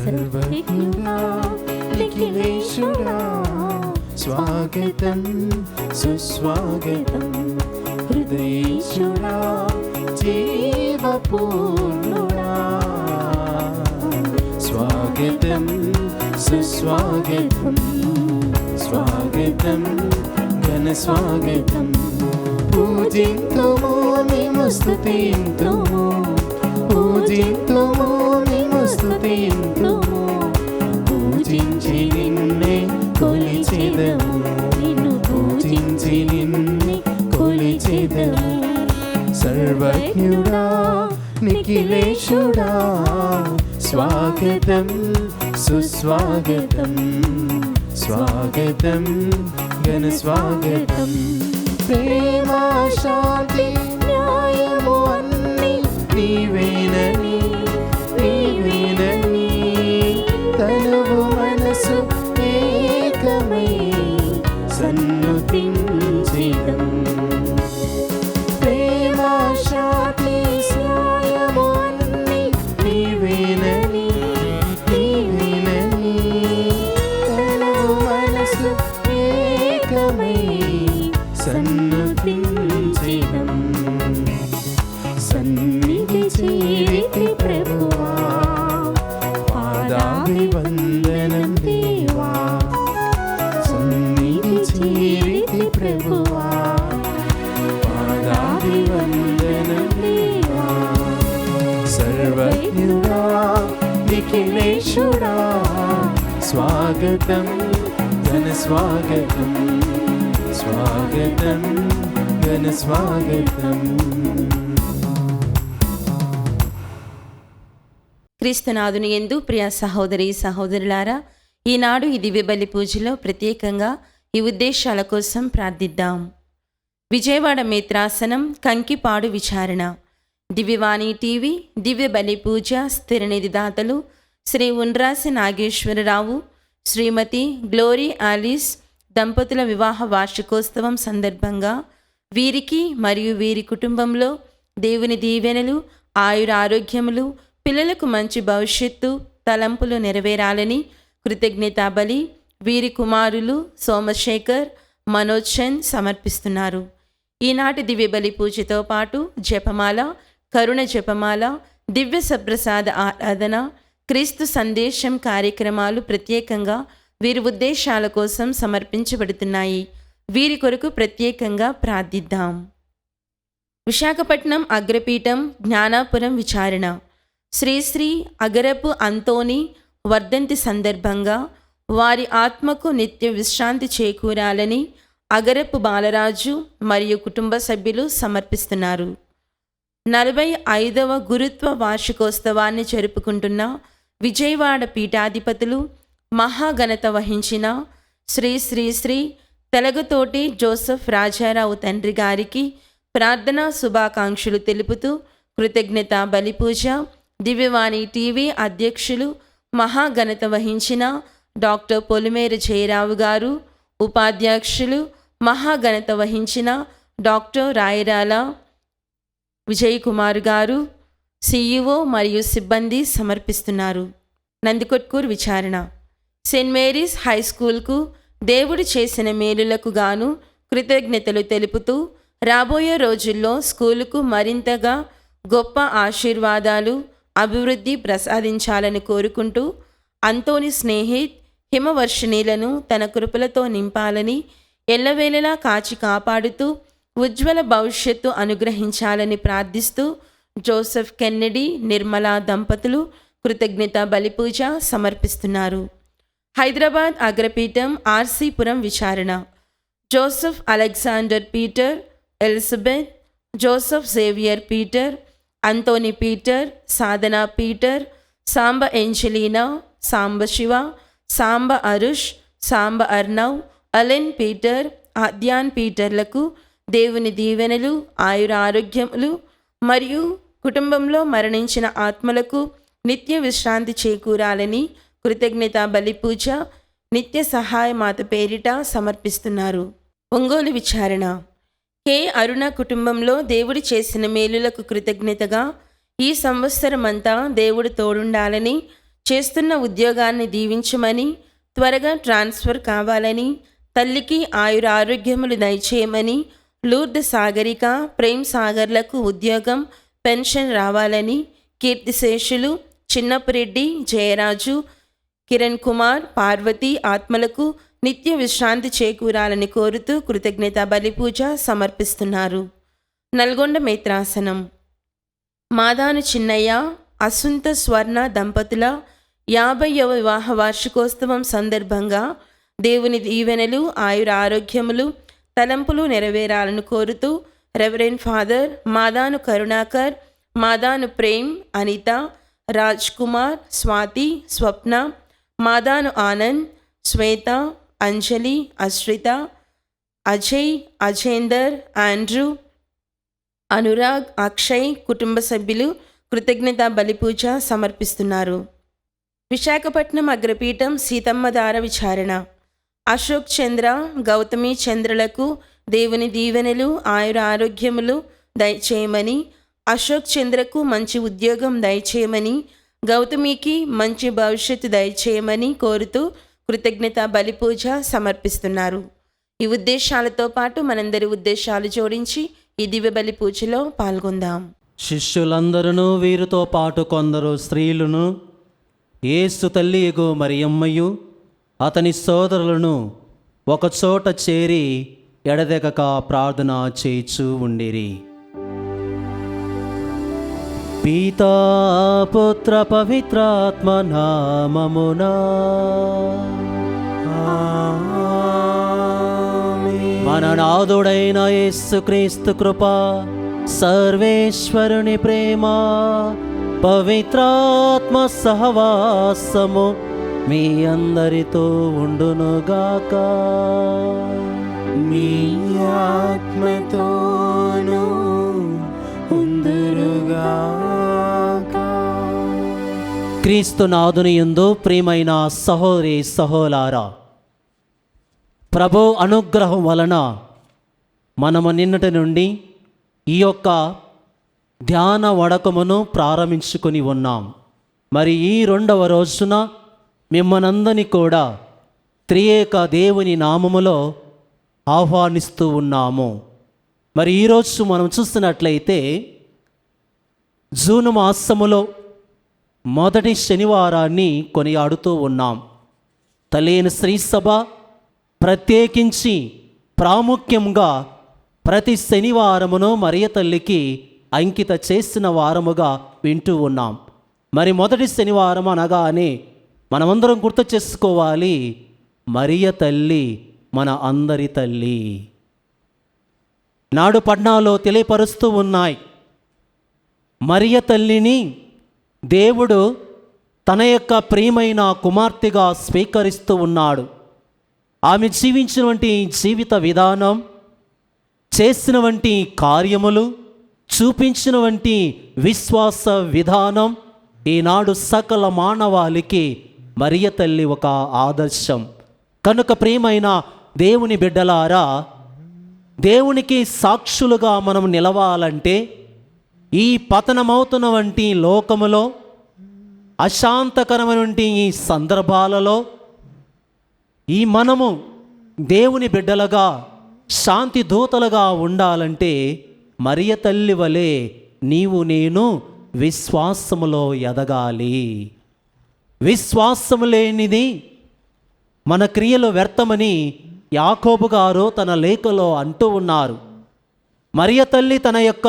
సర్వజ్ఞుడా నిఖిలేశుడా స్వాగతం సుస్వాగతం హృదయేశుడా జీవపూర్ణుడా స్వాగతం సుస్వాగతం స్వాగతం ఘన స్వాగతం పూజింతుము మేము స్తుతింతుము పూజింతుము మేము స్తుతింతుము పూజించి నిన్నే కొలిచెదము నిన్ను పూజించి నిన్నే కొలిచెదము సర్వజ్ఞుడా నిఖిలేశుడా స్వాగతం సుస్వాగతం స్వాగతం ఘన స్వాగతం ప్రేమ శాంతి న్యాయము అన్నీ నీవేనని నీవేనని తనువు మనసు ఏకమై సన్నుతించెదం ప్రేమ శాంతి న్యాయము అన్నీ నీవేనని నీవేనని తనువు మనసు ఏకమై సన్నుతించెదం సన్నిధి చేరితి ప్రభువా పాదాభివందనం దేవా సన్నిధి చేరితి ప్రభువా పాదాభివందనం దేవా సర్వజ్ఞుడా నిఖిలేశుడా స్వాగతం ఘన స్వాగతం స్వాగతం ఘన స్వాగతం. క్రీస్తునాథుని యందు ప్రియ సహోదరి సహోదరులారా, ఈనాడు ఈ దివ్య బలి పూజలో ప్రత్యేకంగా ఈ ఉద్దేశాల కోసం ప్రార్థిద్దాం. విజయవాడ మేత్రాసనం కంకిపాడు విచారణ దివ్యవాణి టీవీ దివ్య బలి పూజ స్థిర నిధిదాతలు శ్రీ ఉండ్రాసి నాగేశ్వరరావు శ్రీమతి గ్లోరీ ఆలిస్ దంపతుల వివాహ వార్షికోత్సవం సందర్భంగా వీరికి మరియు వీరి కుటుంబంలో దేవుని దీవెనలు ఆయురారోగ్యములు పిల్లలకు మంచి భవిష్యత్తు తలంపులు నెరవేరాలని కృతజ్ఞతా బలి వీరి కుమారులు సోమశేఖర్ మనోజ్ చంద్ సమర్పిస్తున్నారు. ఈనాటి దివ్య బలి పూజతో పాటు జపమాల కరుణ జపమాల దివ్య సప్రసాద ఆరాధన క్రీస్తు సందేశం కార్యక్రమాలు ప్రత్యేకంగా వీరి ఉద్దేశాల కోసం సమర్పించబడుతున్నాయి. వీరి కొరకు ప్రత్యేకంగా ప్రార్థిద్దాం. విశాఖపట్నం అగ్రపీఠం జ్ఞానాపురం విచారణ శ్రీ అగరపు అంతోని వర్ధంతి సందర్భంగా వారి ఆత్మకు నిత్య విశ్రాంతి చేకూరాలని అగరపు బాలరాజు మరియు కుటుంబ సభ్యులు సమర్పిస్తున్నారు. 45వ గురుత్వ వార్షికోత్సవాన్ని జరుపుకుంటున్న విజయవాడ పీఠాధిపతులు మహాఘనత వహించిన శ్రీ తెలగతోటి జోసెఫ్ రాజారావు తండ్రి గారికి ప్రార్థనా శుభాకాంక్షలు తెలుపుతూ కృతజ్ఞత బలిపూజ దివ్యవాణి టీవీ అధ్యక్షులు మహాఘనత వహించిన డాక్టర్ పొలిమేర జయరావు గారు, ఉపాధ్యక్షులు మహాఘనత వహించిన డాక్టర్ రాయరాల విజయ్ కుమార్ గారు, సిఇఓ మరియు సిబ్బంది సమర్పిస్తున్నారు. నందికొట్కూరు విచారణ సెయింట్ మేరీస్ హై స్కూల్కు దేవుడు చేసిన మేలులకు గాను కృతజ్ఞతలు తెలుపుతూ రాబోయే రోజుల్లో స్కూలుకు మరింతగా గొప్ప ఆశీర్వాదాలు అభివృద్ధి ప్రసాదించాలని కోరుకుంటూ అంతోని స్నేహిత్ హిమవర్షిణీలను తన కృపలతో నింపాలని ఎల్లవేళలా కాచి కాపాడుతూ ఉజ్వల భవిష్యత్తు అనుగ్రహించాలని ప్రార్థిస్తూ జోసెఫ్ కెన్నెడీ నిర్మలా దంపతులు కృతజ్ఞత బలిపూజ సమర్పిస్తున్నారు. హైదరాబాద్ అగ్రపీఠం ఆర్సీపురం విచారణ Joseph Alexander Peter, Elizabeth, Joseph Xavier Peter, Anthony Peter, Sadhana Peter, Samba Angelina, Samba Shiva, Samba Arush, Samba Arnav, Allen Peter, Aadyan పీటర్లకు దేవుని దీవెనలు ఆయురారోగ్యములు మరియు కుటుంబంలో మరణించిన ఆత్మలకు నిత్య విశ్రాంతి చేకూరాలని కృతజ్ఞత బలిపూజ నిత్య సహాయ మాత పేరిట సమర్పిస్తున్నారు. ఒంగోలు విచారణ కె అరుణ కుటుంబంలో దేవుడు చేసిన మేలులకు కృతజ్ఞతగా ఈ సంవత్సరమంతా దేవుడు తోడుండాలని చేస్తున్న ఉద్యోగాన్ని దీవించమని, త్వరగా ట్రాన్స్ఫర్ కావాలని, తల్లికి ఆయురారోగ్యములు దయచేయమని, లూర్ద్ సాగరిక, ప్రేమ్ సాగర్లకు ఉద్యోగం, పెన్షన్ రావాలని, కీర్తిశేషులు చిన్నపురెడ్డి, జయరాజు, కిరణ్ కుమార్, పార్వతి ఆత్మలకు నిత్య విశ్రాంతి చేకూరాలని కోరుతూ కృతజ్ఞత బలిపూజ సమర్పిస్తున్నారు. నల్గొండ మేత్రాసనం. మాదాను చిన్నయ్య, అసుంత స్వర్ణ దంపతుల 50వ వివాహ వార్షికోత్సవం సందర్భంగా దేవుని దీవెనలు, ఆయుర ఆరోగ్యములు, తలంపులు నెరవేరాలను కోరుతూ రెవరెండ్ ఫాదర్ మాదాను కరుణాకర్, మాదాను ప్రేమ్, అనిత, రాజ్ కుమార్, స్వాతి, స్వప్న, మాదాను ఆనంద్, శ్వేత, అంజలి, అశ్రిత, అజయ్, అజేందర్, ఆండ్రూ, అనురాగ్, అక్షయ్ కుటుంబ సభ్యులు కృతజ్ఞత బలిపూజ సమర్పిస్తున్నారు. విశాఖపట్నం అగ్రపీఠం సీతమ్మ దార విచారణ. అశోక్ చంద్ర, గౌతమి చంద్రలకు దేవుని దీవెనలు, ఆయుర ఆరోగ్యములు దయచేయమని, అశోక్ చంద్రకు మంచి ఉద్యోగం దయచేయమని, గౌతమికి మంచి భవిష్యత్తు దయచేయమని కోరుతూ కృతజ్ఞత బలిపూజ సమర్పిస్తున్నారు. ఈ ఉద్దేశాలతో పాటు మనందరి ఉద్దేశాలు జోడించి ఈ దివ్య బలి పూజలో పాల్గొందాం. శిష్యులందరూ వీరితో పాటు కొందరు స్త్రీలను, యేసు తల్లియగు మరియమ్మయు అతని సోదరులను ఒకచోట చేరి ఎడదెగక ప్రార్థన చేయిచూ ఉండిరి. పితా పుత్ర పవిత్రాత్మ నామమునా మన నాథుడైన యేసుక్రీస్తు కృప, సర్వేశ్వరుని ప్రేమ, పవిత్రాత్మ సహవాసము మీ అందరితో ఉండునుగాక. మీ ఆత్మతోనూ ఉందురుగాక. క్రీస్తు నాథుని యందు ప్రియమైన సహోదరి సహోదరులారా, ప్రభు అనుగ్రహం వలన మనము నిన్నటి నుండి ఈ యొక్క ధ్యాన వడకమును ప్రారంభించుకొని ఉన్నాం. మరి ఈ 2వ రోజున మిమ్మల్నందరినీ కూడా త్రియేక దేవుని నామములో ఆహ్వానిస్తూ ఉన్నాము. మరి ఈరోజు మనం చూస్తున్నట్లయితే జూన్ మాసములో మొదటి శనివారాన్ని కొనియాడుతూ ఉన్నాం. తల్లియైన శ్రీ సభ ప్రత్యేకించి ప్రాముఖ్యంగా ప్రతి శనివారమును మరియ తల్లికి అంకిత చేసిన వారముగా వింటూ ఉన్నాం. మరి మొదటి శనివారం అనగానే మనమందరం గుర్తు చేసుకోవాలి, మరియ తల్లి మన అందరి తల్లి. నాడు పట్నాలో తెలియపరుస్తూ ఉన్నాయి, మరియ తల్లిని దేవుడు తన యొక్క ప్రియమైన కుమార్తెగా స్వీకరిస్తూ ఉన్నాడు. ఆమె జీవించినటువంటి జీవిత విధానం, చేసినటువంటి కార్యములు, చూపించినటువంటి విశ్వాస విధానం ఈనాడు సకల మానవాళికి మరియ తల్లి ఒక ఆదర్శం. కనుక ప్రియమైన దేవుని బిడ్డలారా, దేవునికి సాక్షులుగా మనం నిలవాలంటే ఈ పతనమవుతున్నటువంటి లోకములో, అశాంతకరమైనటువంటి ఈ సందర్భాలలో ఈ మనము దేవుని బిడ్డలుగా, శాంతి దూతలుగా ఉండాలంటే మరియ తల్లి వలె నీవు నేను విశ్వాసములో ఎదగాలి. విశ్వాసము లేనిది మన క్రియలు వ్యర్థమని యాకోబు గారు తన లేఖలో అంటూ ఉన్నారు. మరియ తల్లి తన యొక్క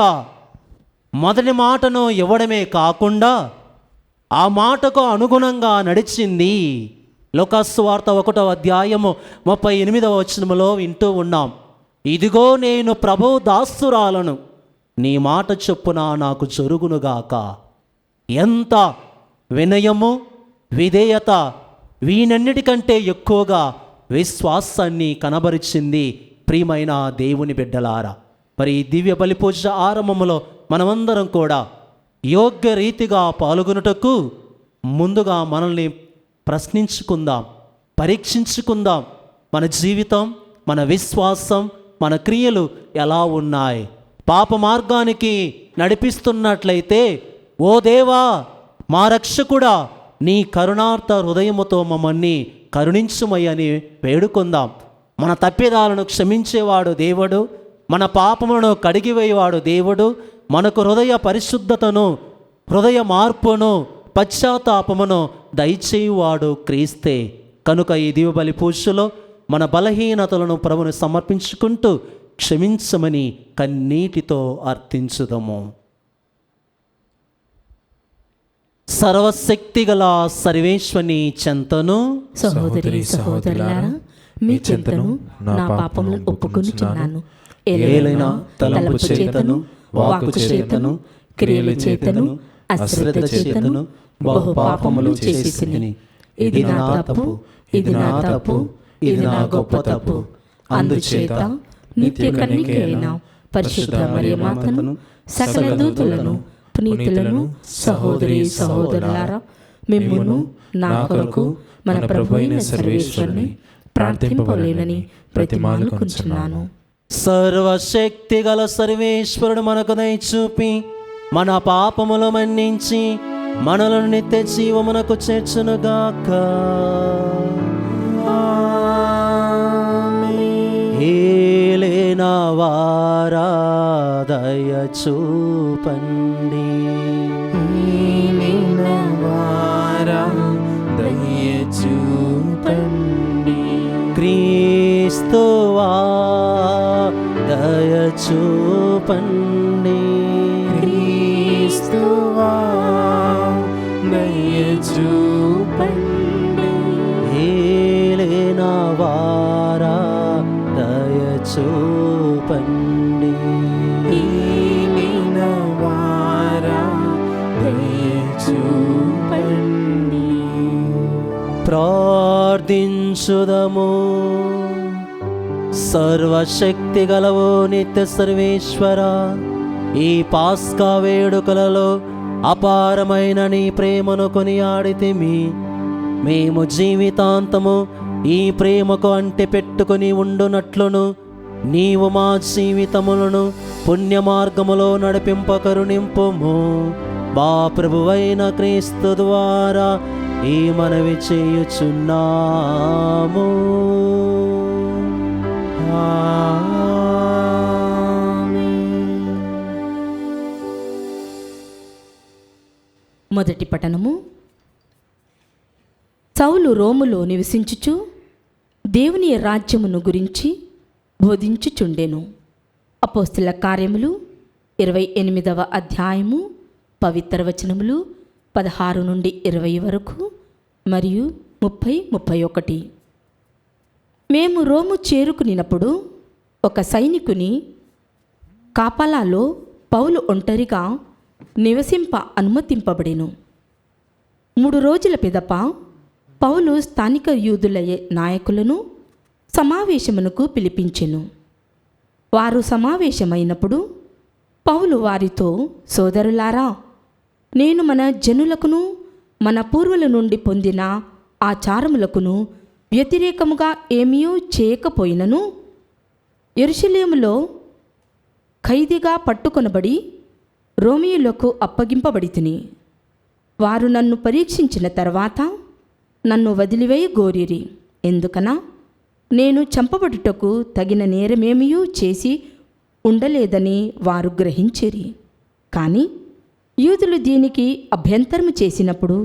మొదటి మాటను ఇవ్వడమే కాకుండా ఆ మాటకు అనుగుణంగా నడిచింది. లూకాసు వార్త 1వ అధ్యాయము 38వ వచనములో వింటూ ఉన్నాం, ఇదిగో నేను ప్రభువు దాసురాలను, నీ మాట చొప్పున నాకు జరుగునుగాక. ఎంత వినయము, విధేయత, వీనన్నిటికంటే ఎక్కువగా విశ్వాసాన్ని కనబరిచింది ప్రియమైన దేవుని బిడ్డలారా. మరి ఈ దివ్య బలి పూజ ఆరంభములో మనమందరం కూడా యోగ్య రీతిగా పాల్గొనుటకు ముందుగా మనల్ని ప్రశ్నించుకుందాం, పరీక్షించుకుందాం. మన జీవితం, మన విశ్వాసం, మన క్రియలు ఎలా ఉన్నాయి? పాప మార్గానికి నడిపిస్తున్నట్లయితే, ఓ దేవా మా రక్షకుడా, నీ కరుణార్థ హృదయముతో మమ్మల్ని కరుణించుమయ్యని వేడుకుందాం. మన తప్పిదాలను క్షమించేవాడు దేవుడు, మన పాపములను కడిగివేయవాడు దేవుడు, మనకు హృదయ పరిశుద్ధతను, హృదయ మార్పును, పశ్చాత్తాపమును దయచేయువాడు క్రీస్తే. కనుక ఈ దివ్యబలి పూజలో మన బలహీనతలను ప్రభువును సమర్పించుకుంటూ క్షమించమని కన్నీటితో అర్థించుదము. సర్వశక్తిగల సర్వేశ్వని చెంతను సహోదరి సహోదరులారా, మీ చెంతను నా పాపములను ఒప్పుకొనుచున్నాను. ఏలైనా తలంపు చేతను, వాక్కు చేతను, క్రియల చేతను, అశ్రద్ధ చేతను బహు పాపములు చేసితిని. ఇది నా తప్పు, ఇది నా తప్పు, ఇది నా గొప్ప తప్పు. అందుచేత నిత్య కన్యకైన పరిశుద్ధ మరియమాతను, సకల దూతలను, పునీతులను, సహోదరి సహోదరులారా, మిమ్మును నా కొరకు మన ప్రభు అయిన సర్వేశ్వరుని ప్రార్థింపలేనని ప్రతిమాలుకొనుచున్నాను. సర్వశక్తి గల సర్వేశ్వరుడు మనకు దయచూపి మన పాపములు మన్నించి మనలను నిత్య జీవమునకు చేర్చునుగాక. ఏలేనా వారా దయచూపండి, క్రీస్తువా దయచూపండి, ఏలేనా వారా దయచూపండి. ప్రార్థించుదము. సర్వశక్తి గలవో నిత్య సర్వేశ్వర, ఈ పాస్కా వేడుకలలో అపారమైన నీ ప్రేమను కొనియాడితిమి. మేము జీవితాంతము ఈ ప్రేమకు అంటి పెట్టుకుని ఉండునట్లును నీవు మా జీవితములను పుణ్య మార్గములో నడిపింప కరుణింపుము. మా ప్రభువైన క్రీస్తు ద్వారా ఈ మనవి చేయుచున్నాము. మొదటి పఠనము. సౌలు రోములో నివసించుచు దేవుని రాజ్యమును గురించి బోధించుచుండెను. అపోస్తుల కార్యములు 28వ అధ్యాయము పవిత్ర వచనములు 16 నుండి 20 వరకు మరియు 30, 31. మేము రోము చేరుకునినప్పుడు ఒక సైనికుని కాపలాలో పౌలు ఒంటరిగా నివసింప అనుమతింపబడెను. 3 రోజుల పిదప పౌలు స్థానిక యూదుల నాయకులను సమావేశమునకు పిలిపించెను. వారు సమావేశమైనప్పుడు పౌలు వారితో, సోదరులారా, నేను మన జనులకును మన పూర్వుల నుండి పొందిన ఆచారములకును వ్యతిరేకముగా ఏమీ చేయకపోయినను యెరూషలేములో ఖైదీగా పట్టుకొనబడి రోమీయులకు అప్పగింపబడితిని. వారు నన్ను పరీక్షించిన తర్వాత నన్ను వదిలివేయ గోరిరి. ఎందుకనా నేను చంపబడుటకు తగిన నేరమేమీ చేసి ఉండలేదని వారు గ్రహించిరి. కానీ యూదులు దీనికి అభ్యంతరము చేసినప్పుడు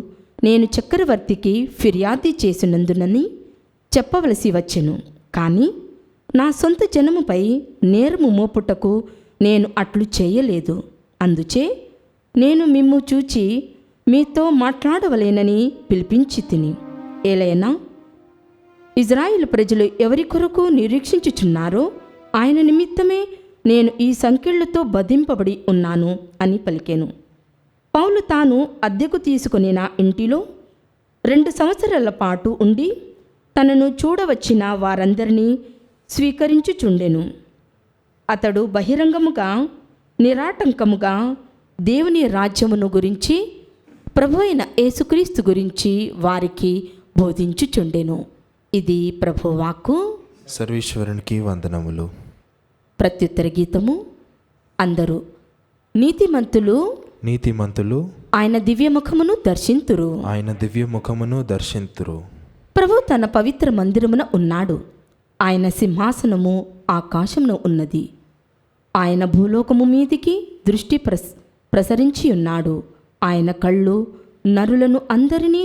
నేను చక్రవర్తికి ఫిర్యాదు చేసినందునని చెప్పవలసి వచ్చెను. కానీ నా సొంత జనముపై నేరము మోపుటకు నేను అట్లు చేయలేదు. అందుచే నేను మిమ్ము చూచి మీతో మాట్లాడవలేనని పిలిపించి తిని. ఏలైనా ఇజ్రాయేలు ప్రజలు ఎవరి కొరకు నిరీక్షించుచున్నారో ఆయన నిమిత్తమే నేను ఈ సంకెళ్లతో బంధింపబడి ఉన్నాను అని పలికెను. పౌలు తాను అద్దెకు తీసుకుని నా ఇంటిలో 2 సంవత్సరాల పాటు ఉండి తనను చూడవచ్చిన వారందరినీ స్వీకరించుచుండెను. అతడు బహిరంగముగా నిరాటంకముగా దేవుని రాజ్యమును గురించి, ప్రభు అయిన యేసుక్రీస్తు గురించి వారికి బోధించుచుండెను. ఇది ప్రభువాక్కు. సర్వేశ్వరునికి వందనములు. ప్రత్యుత్తర గీతము. అందరూ నీతిమంతులు ఆయన దివ్యముఖమును దర్శింతురు. ఆయన దివ్య ముఖమును దర్శింతురు. ప్రభు తన పవిత్ర మందిరమున ఉన్నాడు. ఆయన సింహాసనము ఆకాశమున ఉన్నది. ఆయన భూలోకము మీదికి దృష్టి ప్రసరించి ఉన్నాడు. ఆయన కళ్ళు నరులను అందరినీ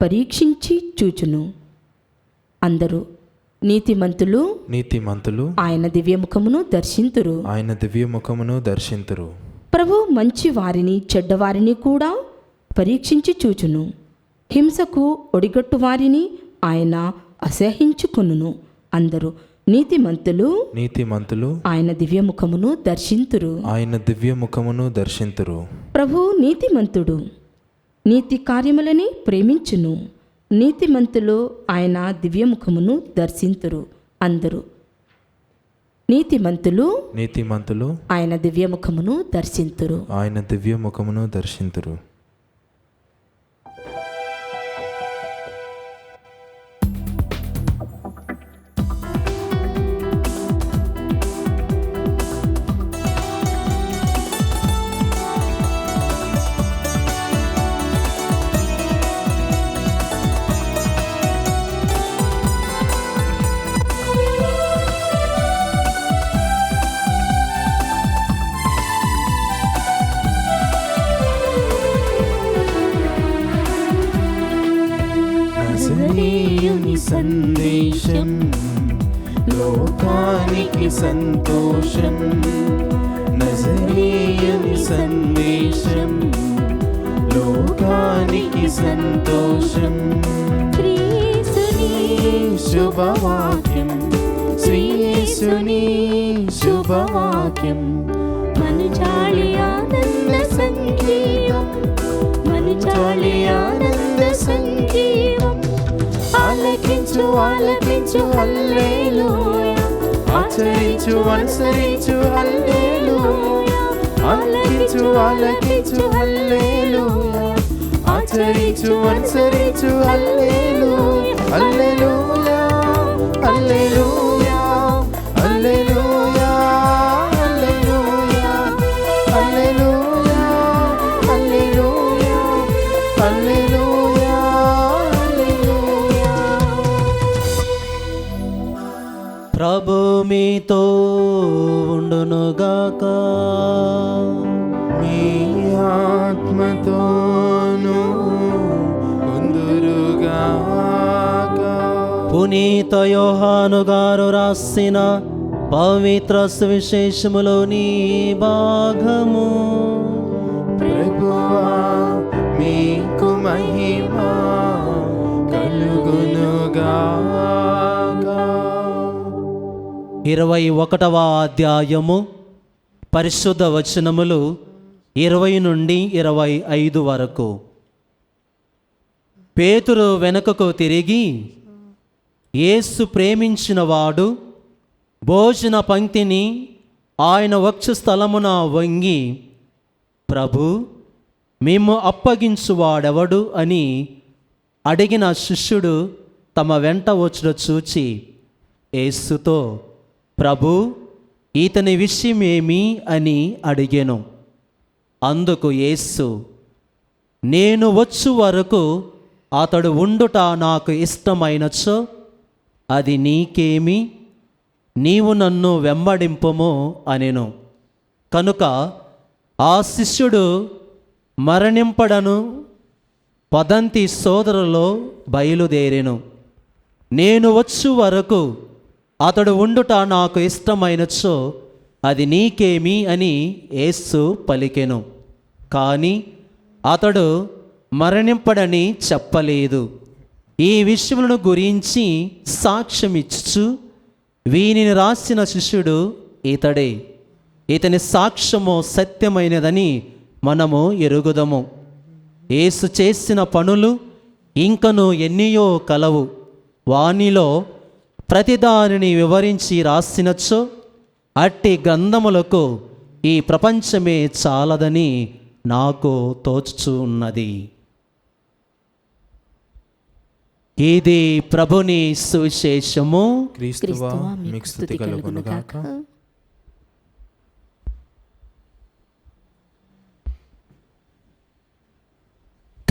పరీక్షించి చూచును. అందరూ నీతిమంతులు నీతిమంతులు ఆయన దివ్యముఖమును దర్శింతురు. ఆయన దివ్య ముఖమును దర్శింతురు. ప్రభు మంచి వారిని చెడ్డవారిని కూడా పరీక్షించి చూచును. హింసకు ఒడిగట్టు వారిని ఆయన అసహ్యించుకొనును. అందరూ నీతిమంతులు నీతిమంతులు ఆయన దివ్యముఖమును దర్శింతురు. ఆయన దివ్య ముఖమును దర్శింతురు. ప్రభు నీతిమంతుడు, నీతి కార్యములని ప్రేమించును. నీతిమంతులు ఆయన దివ్యముఖమును దర్శింతురు. అందరూ నీతిమంతులు నీతిమంతులు ఆయన దివ్యముఖమును దర్శింతురు. ఆయన దివ్య ముఖమును దర్శింతురు. నజరేయుని సందేశం లోకానికి సంతోషం. నజరేయుని సందేశం లోకానికి సంతోషం. శుభవాక్యం శ్రీయేసుని శుభవాక్యం. మనుజాలి ఆనంద సంగీతం, మనుజాలి ఆనంద సంగీతం. ఆలకించు ఆలకించు హల్లెలూయా, ఆచరించు అనుసరించు హల్లెలూయా. ఆలకించు ఆలకించు హల్లెలూయా, ఆచరించు అనుసరించు హల్లెలూయా. హల్లెలూయా హల్లెలూయా హల్లెలూయా హల్లెలూయా హల్లెలూయా హల్లెలూయా హల్లెలూయా హల్లెలూయా. ప్రభు మీతో ఉండునుగాక. మీ ఆత్మతోను ఉందురుగాక. పునీత యోహాను గారు రాసిన పవిత్ర సువిశేషములోని భాగము. ప్రభువా మీకు మహిమ కలుగునుగాక. 21వ అధ్యాయము పరిశుద్ధ వచనములు 20 నుండి 25 వరకు. పేతురు వెనుకకు తిరిగి, యేసు ప్రేమించినవాడు భోజన పంక్తిని ఆయన వక్షస్థలమున వంగి, ప్రభు మేము అప్పగించువాడెవడు అని అడిగిన శిష్యుడు తమ వెంట వచ్చుట చూచి యేసుతో, ప్రభు ఇతని విషయమేమి అని అడిగెను. అందుకు యేసు, నేను వచ్చు వరకు అతడు ఉండుట నాకు ఇష్టమైనచో అది నీకేమి, నీవు నన్ను వెంబడింపుము అనెను. కనుక ఆ శిష్యుడు మరణింపడను పదంతి సోదరులో బయలుదేరెను. నేను వచ్చు వరకు అతడు ఉండుట నాకు ఇష్టమైనచో అది నీకేమి అని యేసు పలికెను. కానీ అతడు మరణింపడని చెప్పలేదు. ఈ విషయములను గురించి సాక్ష్యమిచ్చు వీనిని రాసిన శిష్యుడు ఇతడే. ఇతని సాక్ష్యము సత్యమైనదని మనము ఎరుగుదము. యేసు చేసిన పనులు ఇంకను ఎన్నియో కలవు. వానిలో ప్రతిదానిని వివరించి రాసినచో అట్టి గ్రంథములకు ఈ ప్రపంచమే చాలదని నాకు తోచుచు ఉన్నది. ఇది ప్రభుని సువిశేషము. క్రీస్తువా మీకు స్తుతి కలుగునుగాక.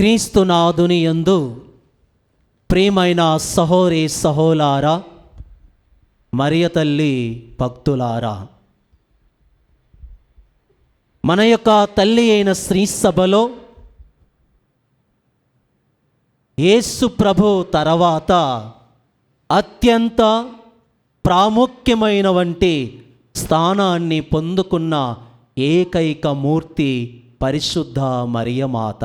క్రీస్తునాథుని యందు ప్రియమైన సహోదరి సహోలారా, మరియ తల్లి భక్తులారా, మన యొక్క తల్లి అయిన శ్రీ సభలో యేసు ప్రభు తర్వాత అత్యంత ప్రాముఖ్యమైనటువంటి స్థానాన్ని పొందుకున్న ఏకైక మూర్తి పరిశుద్ధ మరియమాత.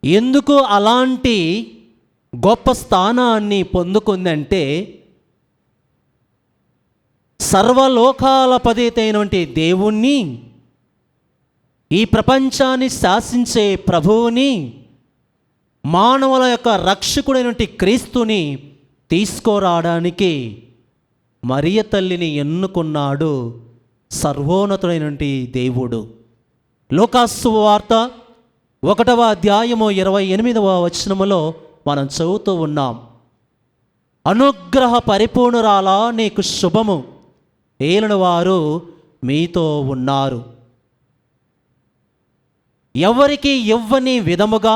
ఎందుకు అలాంటి గొప్ప స్థానాన్ని పొందుకుందంటే, సర్వలోకాలపతితైనటువంటి దేవుణ్ణి, ఈ ప్రపంచాన్ని శాసించే ప్రభువుని, మానవుల యొక్క రక్షకుడైనటువంటి క్రీస్తుని తీసుకురావడానికి మరియ తల్లిని ఎన్నుకున్నాడు సర్వోన్నతుడైనటువంటి దేవుడు. లూకాసు వార్త 1వ అధ్యాయము 28వ వచనములో మనం చదువుతూ ఉన్నాం. అనుగ్రహ పరిపూర్ణురాలా నీకు శుభము, ఏలిన వారు మీతో ఉన్నారు. ఎవరికి ఇవ్వని విధముగా,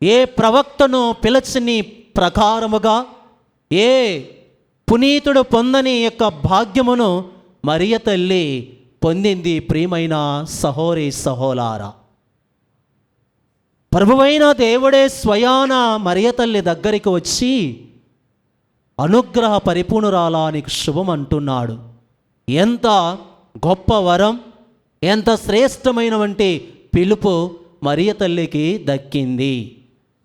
ఏ ప్రవక్తను పిలచని ప్రకారముగా, ఏ పునీతుడు పొందని యొక్క భాగ్యమును మరియ తల్లి పొందింది. ప్రియమైన సహోదరి సహోదరులారా, ప్రభువైన దేవుడే స్వయాన మరియ తల్లి దగ్గరికి వచ్చి అనుగ్రహ పరిపూర్ణురాలా నీకు శుభం అంటున్నాడు. ఎంత గొప్ప వరం, ఎంత శ్రేష్టమైనటువంటి పిలుపు మరియ తల్లికి దక్కింది.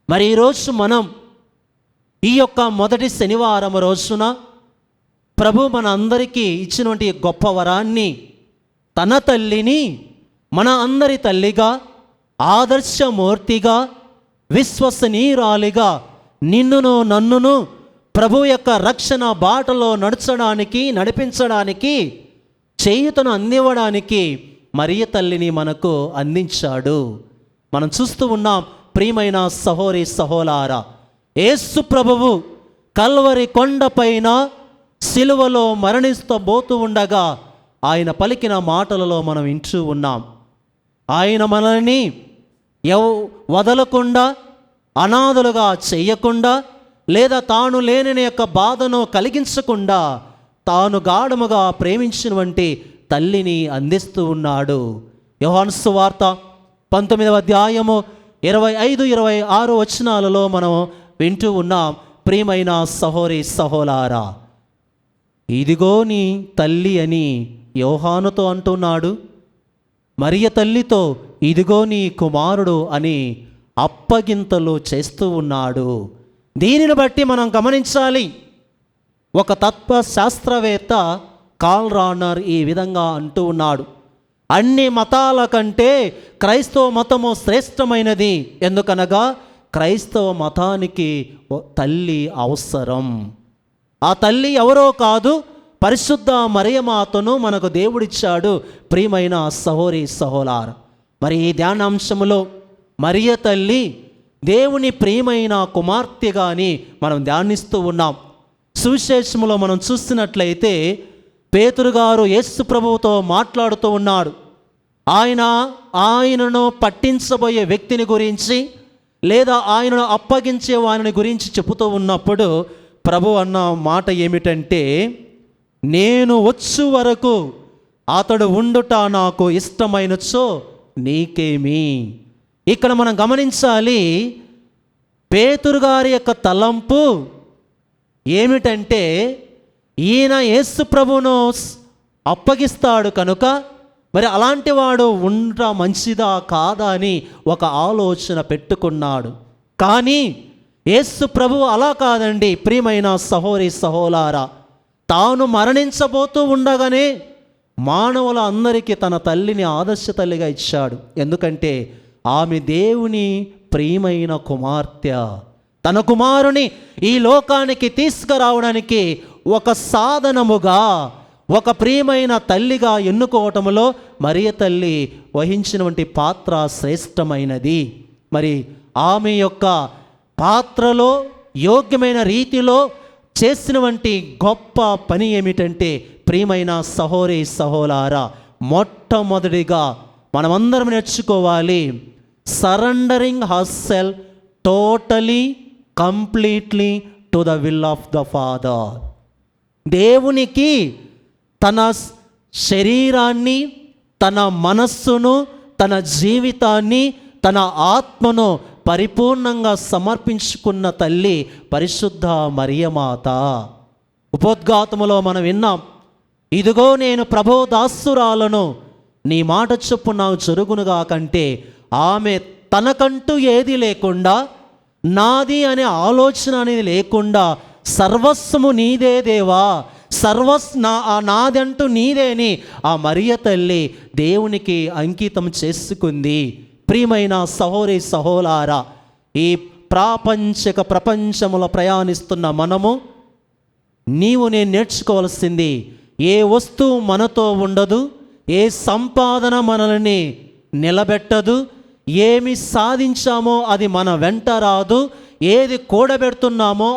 మరి ఈరోజు మనం ఈ యొక్క మొదటి శనివారం రోజున ప్రభు మన అందరికీ ఇచ్చినటువంటి గొప్ప వరాన్ని, తన తల్లిని మన అందరి తల్లిగా, ఆదర్శమూర్తిగా, విశ్వసనీయురాలిగా నిన్నును నన్నును ప్రభు యొక్క రక్షణ బాటలో నడిపించడానికి చేయుతను అందివ్వడానికి మరియ తల్లిని మనకు అందించాడు. మనం చూస్తూ ఉన్నాం. ప్రియమైన సహోదరి సహోదరులారా, యేసు ప్రభువు కల్వరి కొండపైన సిలువలో మరణిస్తబోతూ ఉండగా ఆయన పలికిన మాటలలో మనం వింటూ ఉన్నాం. ఆయన మనల్ని వదలకుండా, అనాథలుగా చేయకుండా, లేదా తాను లేని యొక్క బాధను కలిగించకుండా తాను గాఢముగా ప్రేమించినటువంటి తల్లిని అందిస్తూ ఉన్నాడు. యోహాను సువార్త 19వ అధ్యాయము 25-26 వచనాలలో మనం వింటూ ఉన్నాం. ప్రియమైన సహోదరి సహోదరులారా, ఇదిగో నీ తల్లి అని యోహానుతో అంటున్నాడు. మరియ తల్లితో ఇదిగో నీ కుమారుడు అని అప్పగింతలు చేస్తూ ఉన్నాడు. దీనిని బట్టి మనం గమనించాలి. ఒక తత్వశాస్త్రవేత్త కార్ల్ రానర్ ఈ విధంగా అంటూ ఉన్నాడు. అన్ని మతాల కంటే క్రైస్తవ మతము శ్రేష్టమైనది. ఎందుకనగా క్రైస్తవ మతానికి తల్లి అవసరం. ఆ తల్లి ఎవరో కాదు, పరిశుద్ధ మరియమాతను మనకు దేవుడిచ్చాడు. ప్రియమైన సహోదరి సహోదరులారా, మరి ఈ ధ్యానాంశములో మరియ తల్లి దేవుని ప్రియమైన కుమార్తెగాని మనం ధ్యానిస్తూ ఉన్నాం. సువిశేషములో మనం చూస్తున్నట్లయితే పేతురు గారు యేసు ప్రభువుతో మాట్లాడుతూ ఉన్నాడు. ఆయనను పట్టించబోయే వ్యక్తిని గురించి, లేదా ఆయనను అప్పగించే వారిని గురించి చెబుతూ ఉన్నప్పుడు ప్రభు అన్న మాట ఏమిటంటే, నేను వచ్చు వరకు అతడు ఉండుట నాకు ఇష్టమైనచో నీకేమి. ఇక్కడ మనం గమనించాలి, పేతురు గారి యొక్క తలంపు ఏమిటంటే, ఈయన యేసు ప్రభువును అప్పగిస్తాడు కనుక మరి అలాంటి వాడు ఉండ మంచిదా కాదా అని ఒక ఆలోచన పెట్టుకున్నాడు. కానీ యేసు ప్రభువు అలా కాదండి. ప్రియమైన సహోదరి సహోదరులారా, తాను మరణించబోతూ ఉండగానే మానవుల అందరికీ తన తల్లిని ఆదర్శ తల్లిగా ఇచ్చాడు. ఎందుకంటే ఆమె దేవుని ప్రియమైన కుమార్తె. తన కుమారుని ఈ లోకానికి తీసుకురావడానికి ఒక సాధనముగా, ఒక ప్రియమైన తల్లిగా ఎన్నుకోవటంలో మరియ తల్లి వహించినటువంటి పాత్ర శ్రేష్టమైనది. మరి ఆమె యొక్క పాత్రలో యోగ్యమైన రీతిలో చేసినటువంటి గొప్ప పని ఏమిటంటే, ప్రియమైన సహోదరి సహోదరులారా, మొట్టమొదటిగా మనమందరం నేర్చుకోవాలి. Surrendering her self totally completely to the will of the father. దేవునికి తన శరీరాన్ని, తన మనస్సును, తన జీవితాన్ని, తన ఆత్మను పరిపూర్ణంగా సమర్పించుకున్న తల్లి పరిశుద్ధ మరియమాత. ఉపోద్ఘాతములో మనం విన్నాం, ఇదిగో నేను ప్రభు దాసురాలను, నీ మాట చొప్పు నాకు జరుగునుగా కంటే ఆమె తనకంటూ ఏది లేకుండా, నాది అనే ఆలోచన అనేది లేకుండా, సర్వస్వము నీదే దేవా, నాదంటూ నీదేని ఆ మరియ తల్లి దేవునికి అంకితం చేసుకుంది. ప్రియమైన సహోదరి సహోదరులారా, ఈ ప్రపంచములో ప్రయాణిస్తున్న మనము, నీవు నేను నేర్చుకోవాల్సింది, ఏ వస్తువు మనతో ఉండదు, ఏ సంపాదన మనల్ని నిలబెట్టదు, ఏమి సాధించామో అది మన వెంట రాదు, ఏది కూడబెడుతున్నామో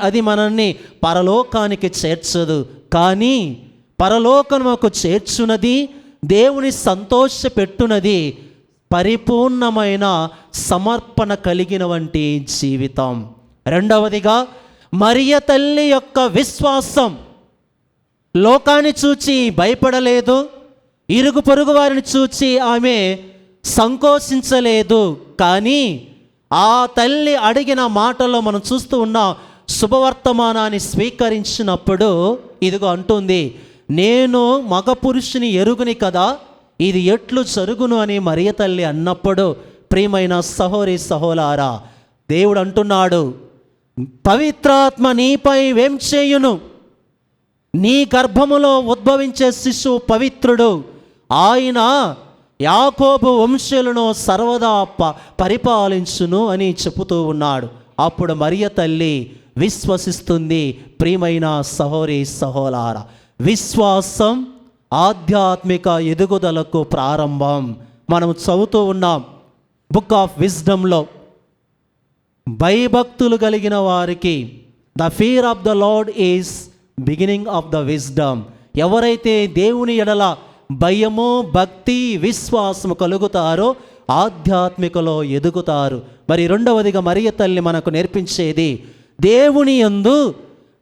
అది మనల్ని పరలోకానికి చేర్చదు. కానీ పరలోకముకు చేర్చున్నది, దేవుని సంతోషపెట్టునది పరిపూర్ణమైన సమర్పణ కలిగిన వంటి జీవితం. రెండవదిగా మరియ తల్లి యొక్క విశ్వాసం. లోకాన్ని చూచి భయపడలేదు, ఇరుగు పొరుగు వారిని చూచి ఆమె సంకోచించలేదు. కానీ ఆ తల్లి అడిగిన మాటల్లో మనం చూస్తూ ఉన్న శుభవర్తమానాన్ని స్వీకరించినప్పుడు ఇదిగో అంటుంది, నేను మగ పురుషుని ఎరుగుని కదా, ఇది ఎట్లు జరుగును అని మరియ తల్లి అన్నప్పుడు, ప్రియమైన సహోదరి సహోదరులారా, దేవుడు అంటున్నాడు, పవిత్రాత్మ నీపై వేం చేయును, నీ గర్భములో ఉద్భవించే శిశువు పవిత్రుడు, ఆయన యాకోబు వంశులను సర్వదా పరిపాలించును అని చెబుతూ ఉన్నాడు. అప్పుడు మరియ తల్లి విశ్వసిస్తుంది. ప్రియమైన సహోదరి సహోదరులారా, విశ్వాసం ఆధ్యాత్మిక ఎదుగుదలకు ప్రారంభం. మనం చదువుతూ ఉన్నాం బుక్ ఆఫ్ విజ్డమ్లో, భయభక్తులు కలిగిన వారికి the fear of the lord is beginning of the wisdom. ఎవరైతే దేవుని ఎడల భయము, భక్తి, విశ్వాసము కలుగుతారో ఆధ్యాత్మికలో ఎదుగుతారు. మరి రెండవదిగా మరియ తల్లి మనకు నేర్పించేది దేవుని యందు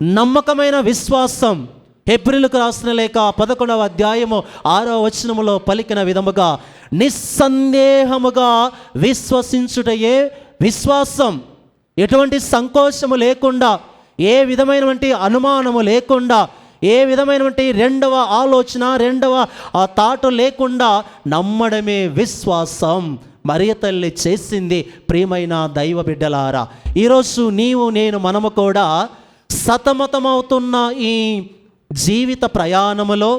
నమ్మకమైన విశ్వాసం. హెబ్రీయులకు రాసిన లేఖ 11వ అధ్యాయము 6వ వచనములో పలికిన విధముగా, నిస్సందేహముగా విశ్వసించుటయే విశ్వాసం. ఎటువంటి సంకోచము లేకుండా, ఏ విధమైనటువంటి అనుమానము లేకుండా, ఏ విధమైనటువంటి రెండవ ఆలోచన, రెండవ తాటు లేకుండా నమ్మడమే విశ్వాసం. మరియ తల్లి చేసింది. ప్రియమైన దైవ బిడ్డలారా, ఈరోజు నీవు నేను మనము కూడా సతమతమవుతున్న ఈ జీవిత ప్రయాణములో,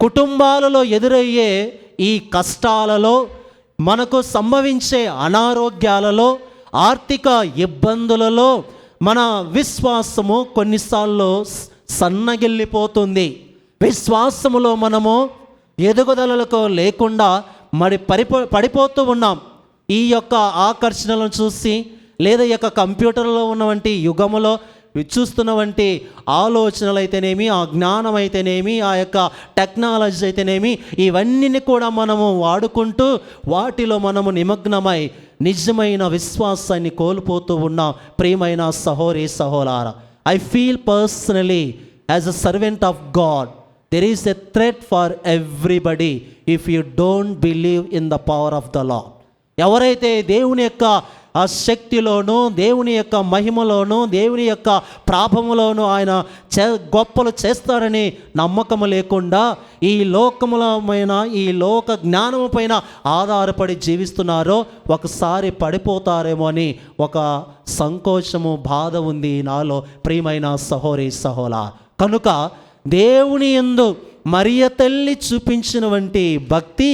కుటుంబాలలో ఎదురయ్యే ఈ కష్టాలలో, మనకు సంభవించే అనారోగ్యాలలో, ఆర్థిక ఇబ్బందులలో మన విశ్వాసము కొన్నిసార్లు సన్నగిల్లిపోతుంది. విశ్వాసములో మనము ఎదుగుదలకు లేకుండా పడిపోతూ ఉన్నాం. ఈ యొక్క ఆకర్షణలను చూసి, లేదా ఈ యొక్క కంప్యూటర్లో ఉన్నవంటి యుగములో చూస్తున్నవంటి ఆలోచనలు అయితేనేమి, ఆ జ్ఞానం అయితేనేమి, ఆ యొక్క టెక్నాలజీ అయితేనేమి, ఇవన్నీ కూడా మనము వాడుకుంటూ వాటిలో మనము నిమగ్నమై నిజమైన విశ్వాసాన్ని కోల్పోతూ ఉన్నాం. ప్రియమైన సహోదరి సహోదరులారా, I feel personally as a servant of God, there is a threat for everybody if you don't believe in the power of the Lord. ఎవరైతే దేవుని యొక్క ఆ శక్తిలోనూ, దేవుని యొక్క మహిమలోనూ, దేవుని యొక్క ప్రాభములోనూ ఆయన గొప్పలు చేస్తారని నమ్మకము లేకుండా ఈ లోకములమైన, ఈ లోక జ్ఞానము పైన ఆధారపడి జీవిస్తున్నారో ఒకసారి పడిపోతారేమో అని ఒక సంకోచము, బాధ ఉంది నాలో. ప్రియమైన సహోదరి సహోదరులా, కనుక దేవుని యందు మరియ తల్లి చూపించిన వంటి భక్తి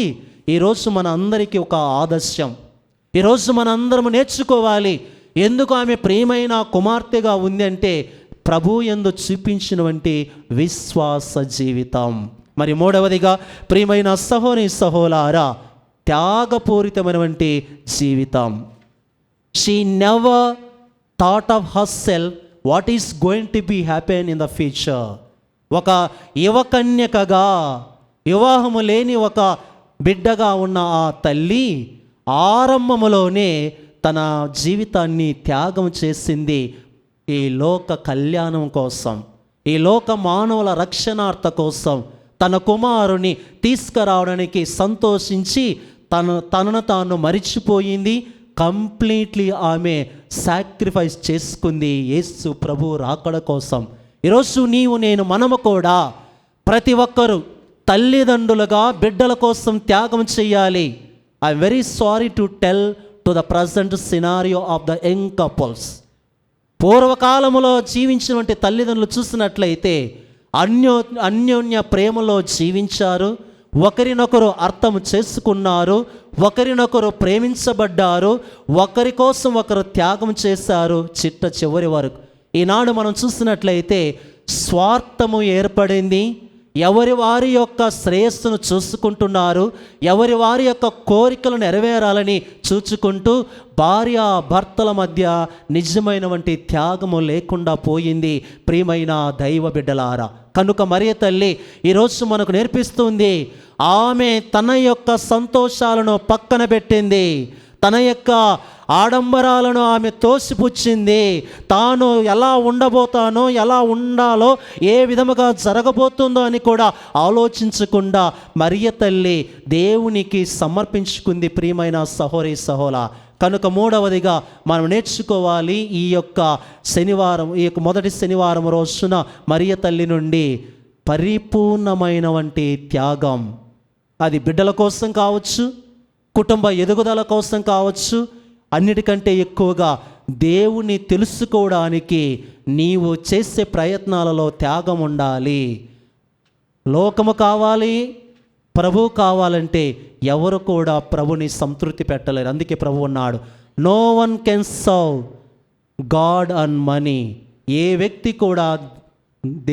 ఈరోజు మన అందరికీ ఒక ఆదర్శం. ఈరోజు మనందరము నేర్చుకోవాలి. ఎందుకు ఆమె ప్రియమైన కుమార్తెగా ఉంది అంటే ప్రభు యందు చూపించినటువంటి విశ్వాస జీవితం. మరి మూడవదిగా ప్రియమైన సహోదరి సహోదరులారా, త్యాగపూరితమైనటువంటి జీవితం. She never thought of herself what is going to be happen in the future. ఒక యువకన్యకగా, వివాహము లేని ఒక బిడ్డగా ఉన్న ఆ తల్లి ఆరంభములోనే తన జీవితాన్ని త్యాగం చేసింది ఈ లోక కళ్యాణం కోసం, ఈ లోక మానవుల రక్షణార్థ కోసం. తన కుమారుని తీసుకురావడానికి సంతోషించి తనను తాను మరిచిపోయింది. కంప్లీట్లీ ఆమె సాక్రిఫైస్ చేసుకుంది యేసు ప్రభు రాకడ కోసం. ఈరోజు నీవు నేను మనము కూడా ప్రతి ఒక్కరూ తల్లిదండ్రులుగా బిడ్డల కోసం త్యాగం చేయాలి. I am very sorry to tell to the present scenario of the young couples. పూర్వకాలములో జీవించినటువంటి తల్లిదండ్రులు చూసినట్లయితే అన్యోన్య ప్రేమలో జీవించారు, ఒకరినొకరు అర్థం చేసుకున్నారు, ఒకరినొకరు ప్రేమించబడ్డారు, ఒకరి కోసం ఒకరు త్యాగం చేశారు చిట్ట చివరి వరకు. ఈనాడు మనం చూసినట్లయితే స్వార్థము ఏర్పడింది. ఎవరి వారి యొక్క శ్రేయస్సును చూసుకుంటున్నారు, ఎవరి వారి యొక్క కోరికలు నెరవేరాలని చూచుకుంటూ భార్య భర్తల మధ్య నిజమైనటువంటి త్యాగము లేకుండా పోయింది. ప్రియమైన దైవ బిడ్డలారా, కనుక మరియ తల్లి ఈరోజు మనకు నేర్పిస్తుంది. ఆమె తన యొక్క సంతోషాలను పక్కన పెట్టింది, తన యొక్క ఆడంబరాలను ఆమె తోసిపుచ్చింది. తాను ఎలా ఉండబోతానో, ఎలా ఉండాలో, ఏ విధముగా జరగబోతుందో అని కూడా ఆలోచించకుండా మరియ తల్లి దేవునికి సమర్పించుకుంది. ప్రియమైన సహోదరి సహోదరా, కనుక మూడవదిగా మనం నేర్చుకోవాలి ఈ యొక్క శనివారం, ఈ యొక్క మొదటి శనివారం రోజున మరియ తల్లి నుండి పరిపూర్ణమైనటువంటి త్యాగం. అది బిడ్డల కోసం కావచ్చు, కుటుంబ ఎదుగుదల కోసం కావచ్చు, అన్నిటికంటే ఎక్కువగా దేవుని తెలుసుకోవడానికి నీవు చేసే ప్రయత్నాలలో త్యాగం ఉండాలి. లోకము కావాలి, ప్రభు కావాలంటే ఎవరు కూడా ప్రభుని సంతృప్తి పెట్టలేరు. అందుకే ప్రభు అన్నాడు, no one can serve God and money. ఏ వ్యక్తి కూడా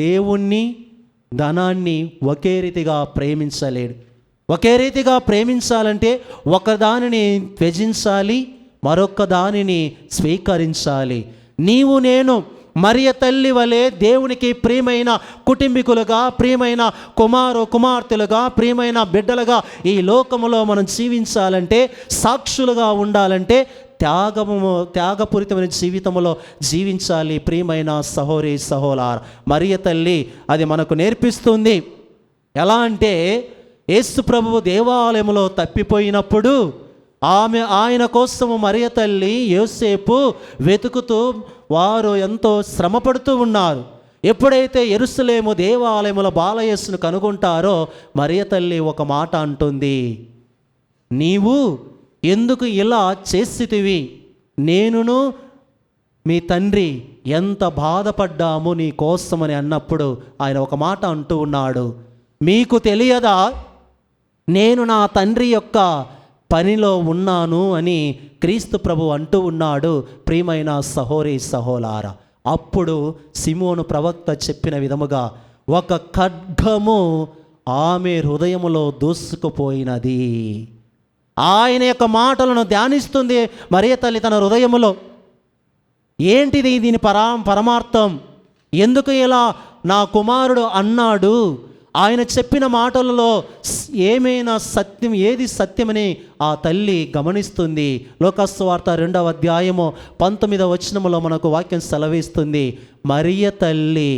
దేవుణ్ణి ధనాన్ని ఒకే రీతిగా ప్రేమించలేడు. ఒకే రీతిగా ప్రేమించాలంటే ఒకదానిని త్యజించాలి, మరొక దానిని స్వీకరించాలి. నీవు నేను మరియ తల్లి వలె దేవునికి ప్రియమైన కుటుంబీకులుగా, ప్రియమైన కుమార్తెలుగా, ప్రియమైన బిడ్డలుగా ఈ లోకములో మనం జీవించాలంటే, సాక్షులుగా ఉండాలంటే త్యాగపూరితమైన జీవితంలో జీవించాలి. ప్రియమైన సహోదరి సహోదరా, మరియ తల్లి అది మనకు నేర్పిస్తుంది. ఎలా అంటే యేసు ప్రభువు దేవాలయంలో తప్పిపోయినప్పుడు ఆయన కోసము మరియ తల్లి యోసేపు వెతుకుతూ వారు ఎంతో శ్రమపడుతూ ఉన్నారు. ఎప్పుడైతే యెరూషలేము దేవాలయములో బాలయేసును కనుగొంటారో మరియ తల్లి ఒక మాట అంటుంది, నీవు ఎందుకు ఇలా చేసితివి? నేనును మీ తండ్రి ఎంత బాధపడ్డాము నీ కోసమని అన్నప్పుడు ఆయన ఒక మాట అంటూ ఉన్నాడు, మీకు తెలియదా నేను నా తండ్రి యొక్క పనిలో ఉన్నాను అని క్రీస్తు ప్రభు అంటూ ఉన్నాడు. ప్రియమైన సహోదరి సహోదరా, అప్పుడు సిమోను ప్రవక్త చెప్పిన విధముగా ఒక ఖడ్గము ఆమె హృదయములో దూసుకుపోయినది. ఆయన యొక్క మాటలను ధ్యానిస్తుంది మరియ తల్లి తన హృదయములో. ఏంటిది దీని పరమార్థం? ఎందుకు ఇలా నా కుమారుడు అన్నాడు? ఆయన చెప్పిన మాటలలో ఏమైనా సత్యం, ఏది సత్యమని ఆ తల్లి గమనిస్తుంది. లోకాసువార్త 2వ అధ్యాయము 19వ వచనములో మనకు వాక్యం సెలవిస్తుంది, మరియ తల్లి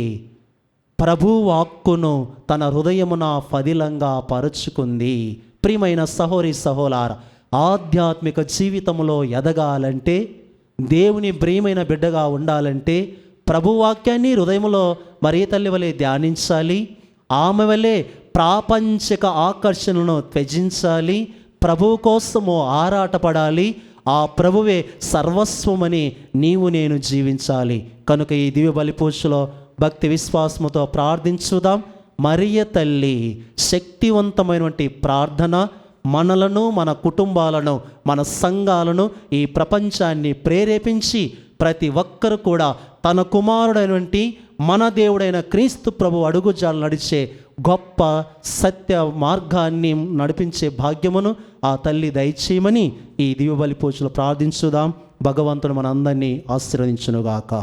ప్రభు వాక్కును తన హృదయమున పదిలంగా పరుచుకుంది. ప్రియమైన సహోదరి సహోదరా, ఆధ్యాత్మిక జీవితంలో ఎదగాలంటే, దేవుని ప్రియమైన బిడ్డగా ఉండాలంటే ప్రభు వాక్యాన్ని హృదయంలో మరియ తల్లి వలె ధ్యానించాలి. ఆమె వలె ప్రాపంచిక ఆకర్షణను త్యజించాలి. ప్రభు కోసము ఆరాటపడాలి. ఆ ప్రభువే సర్వస్వమని నీవు నేను జీవించాలి. కనుక ఈ దివ్య బలి పూజలో భక్తి విశ్వాసముతో ప్రార్థించుదాం. మరియ తల్లి శక్తివంతమైనటువంటి ప్రార్థన మనలను, మన కుటుంబాలను, మన సంఘాలను, ఈ ప్రపంచాన్ని ప్రేరేపించి ప్రతి ఒక్కరు కూడా తన కుమారుడైనటువంటి మన దేవుడైన క్రీస్తు ప్రభు అడుగుజాలు నడిచే గొప్ప సత్య మార్గాన్ని నడిపించే భాగ్యమును ఆ తల్లి దయచేయమని ఈ దివ్య బలి పూజలో ప్రార్థించుదాం. భగవంతుడు మన అందరినీ ఆశీర్వదించునుగాక.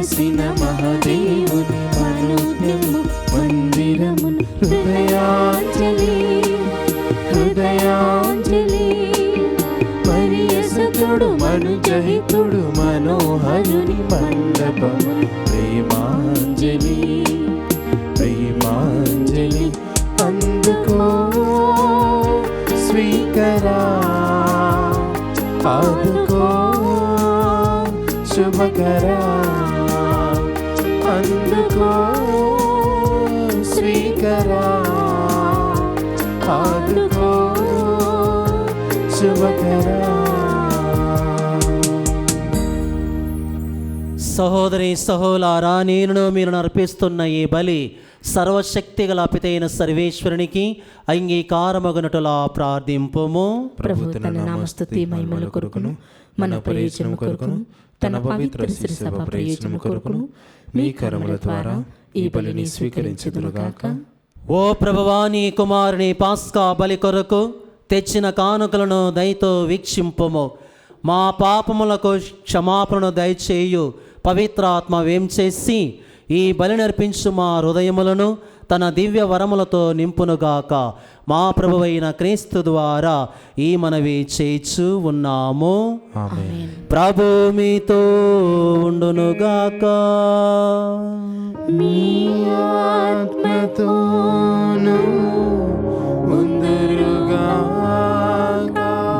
వెలసిన మహాదేవుని మనోజ్ఞము మందిరమును హృదయాంజలి హృదయాంజలి. మరియసతుడు మనుజహితుడు మనోహరుని మండపము ప్రేమాంజలి ప్రేమాంజలి. అందుకో స్వీకరా ఆదుకో శుభకరా. అందుకో స్వీకరా ఆదుకో శుభకరా. సహోదరి సహోలారా, నేను మీరు అర్పిస్తున్న ఈ బలి సర్వశక్తి గల పితైన సర్వేశ్వరునికి అంగీకారమగునటులా ప్రార్థింపుము. ప్రభు తన నామస్తుతి మహిమల కొరకును మన ప్రయోజనం కొరకును తన పవిత్ర శ్రీసభ ప్రయోజనం కొరకును మీ కరముల ద్వారా ఈ బలిని స్వీకరించుదురుగాక. ఓ ప్రభువా, నీ కుమారుని పాస్కా బలి కొరకు తెచ్చిన కానుకలను దయతో వీక్షింపుము. మా పాపములకు క్షమాపణను దయచేయు పవిత్రాత్మ వేం చేసి ఈ బలి నర్పించు మా హృదయములను తన దివ్య వరములతో నింపునుగాక. మా ప్రభువైన క్రీస్తు ద్వారా ఈ మనవి చేయిచు ఉన్నాము. ప్రభు మీతో ఉండునుగాక. మీ ఆత్మతోను ఉందురుగాక.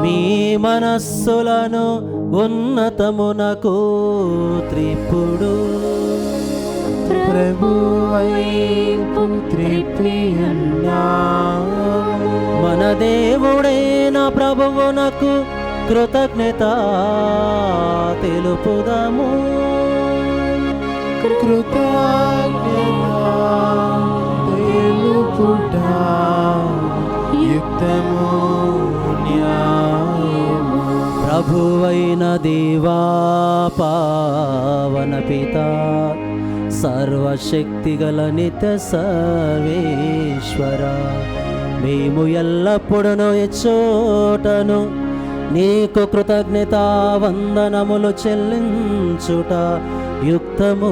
మీ మనస్సులను ఉన్నతమునకు త్రిప్పుడు ప్రభువైపు త్రిప్పియున్నాము. మన దేవుడైన ప్రభువునకు కృతజ్ఞత తెలుపుదాము. కృతజ్ఞత తెలుపుట యుక్తము న్యాయము. ప్రభువైన దేవా, పావన పిత, సర్వశక్తిగల నిత్య సర్వేశ్వర, మేము ఎల్లప్పుడూ ఎచ్చోటను నీకు కృతజ్ఞత వందనములు చెల్లించుట యుక్తము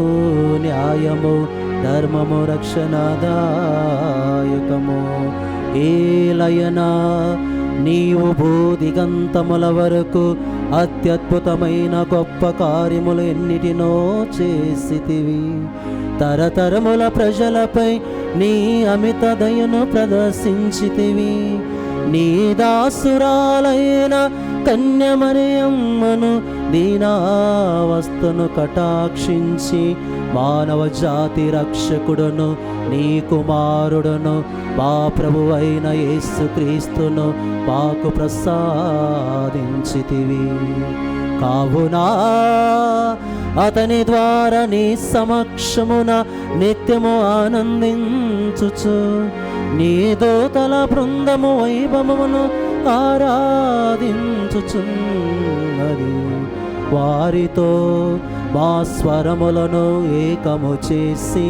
న్యాయము ధర్మము రక్షణదాయకము. ఏలయనా నీవు భూదిగంతముల వరకు అత్యద్భుతమైన గొప్ప కార్యములు ఎన్నిటినో చేసితివి. తరతరముల ప్రజలపై నీ అమిత దయను ప్రదర్శించితివి. నీ దాసురాలైన కన్యమరియమ్మను దీనావస్థను కటాక్షించి మానవ జాతి రక్షకుడును నీ కుమారుడును మా ప్రభువైన యేసుక్రీస్తును మాకు ప్రసాదించితివి. కావునా అతని ద్వారా నీ సమక్షమున నిత్యము ఆనందించుచు నీ దూతల బృందము వైభవమును ఆరాధించుచున్నది. వారితో మా స్వరములను ఏకము చేసి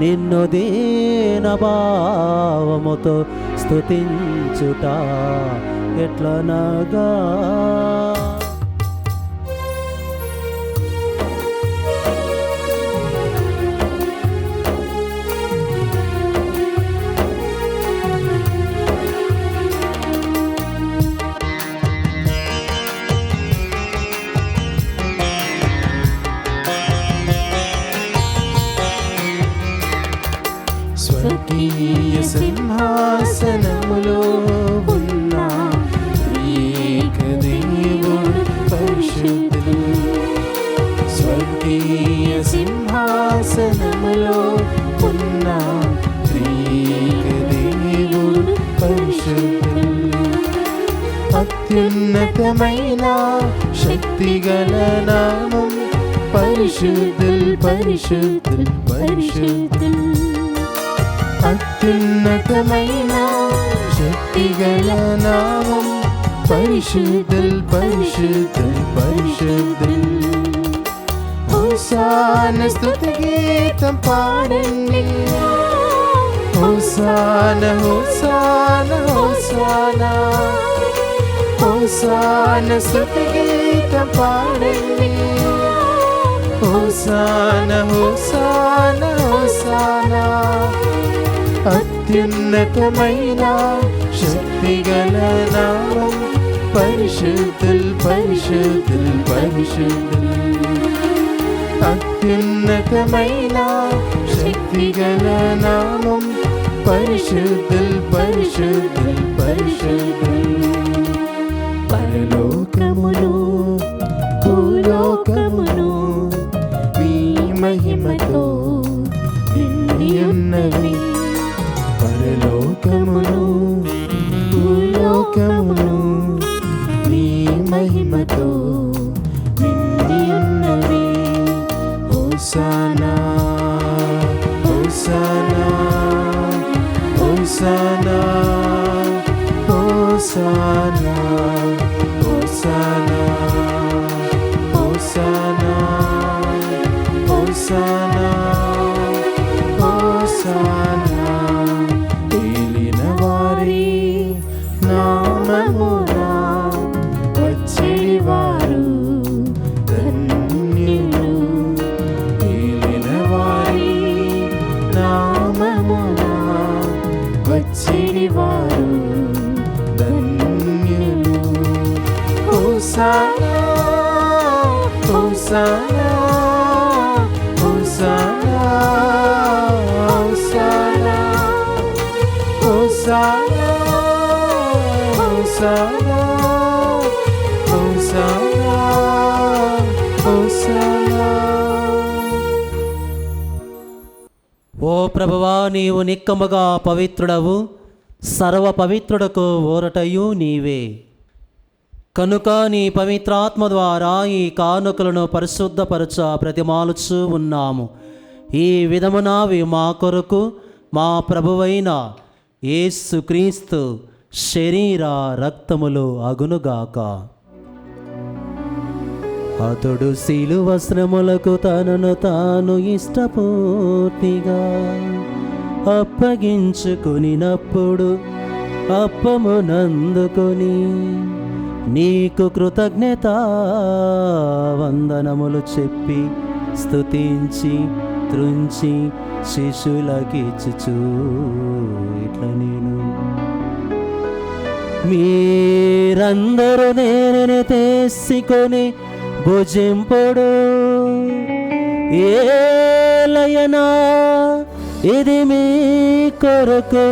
నిన్ను దీన భావముతో స్తుతించుట ఎట్లనగా. స్వర్గీయ సింహాసనములో ఉన్న ఏక దేవుడు పరిశుద్ధుడు. స్వర్గీయ సింహాసనములో ఉన్న ఏక దేవుడు పరిశుద్ధుడు. అత్యున్నతమైన శక్తిగల నామం పరిశుద్ధుల్ పరిశుద్ధుల్ పరిశుద్ధుల్. అత్యున్నతమైన శక్తిగల నామం పరిశుద్ధుల్ పరిశుద్ధుల్ పరిశుద్ధుల్. హోసాన స్తుతి గీతం పాడండి. హోసాన హోసాన హోసాన హోసాన స్తుతి గీతం పాడండి. హోసానా హోసానా హోసానా అత్యున్నతమైన శక్తిగల నామం పరిశుద్ధుల్ పరిశుద్ధుల్ పరిశుద్ధుల్ అత్యున్నతమైన శక్తిగల నామం పరిశుద్ధుల్ పరిశుద్ధుల్ పరిశుద్ధుల్ పరలోకమును భూలోకమును నీ మహిమతో నిండి ఉన్నవి పరలోకమును భూలోకమును నీ మహిమతో నిండి ఉన్నవి hosanna hosanna hosanna hosanna hosanna hosanna hosanna hosanna ఏలిన వారి నామమున వచ్చేవారు ధన్యులు ఏలిన వారి నామమున వచ్చేవారు ధన్యులు hosanna hosanna hosanna hosanna hosanna hosanna hosanna hosanna ఓ ప్రభువా, నీవు నిక్కముగా పవిత్రుడవు, సర్వ పవిత్రుడకు ఊరటయు నీవే. కనుక నీ పవిత్రాత్మ ద్వారా ఈ కానుకలను పరిశుద్ధపరచ ప్రతిమాలుచూ ఉన్నాము. ఈ విధమునవి మా కొరకు మా ప్రభువైన యేసుక్రీస్తు శరీర రక్తములు అగునుగాక. అతడు శిలువ శ్రమలకు తనను తాను ఇష్టపూర్తిగా అప్పగించుకునినప్పుడు అప్పమునందుకొని నీకు కృతజ్ఞత వందనములు చెప్పి స్తుతించి త్రుంచి శిష్యులకిచ్చుచు ఇట్లా నేను మీరందరూ నేనని తీసుకొని భుజింపుడు, ఏలయనా ఇది మీ కొరకు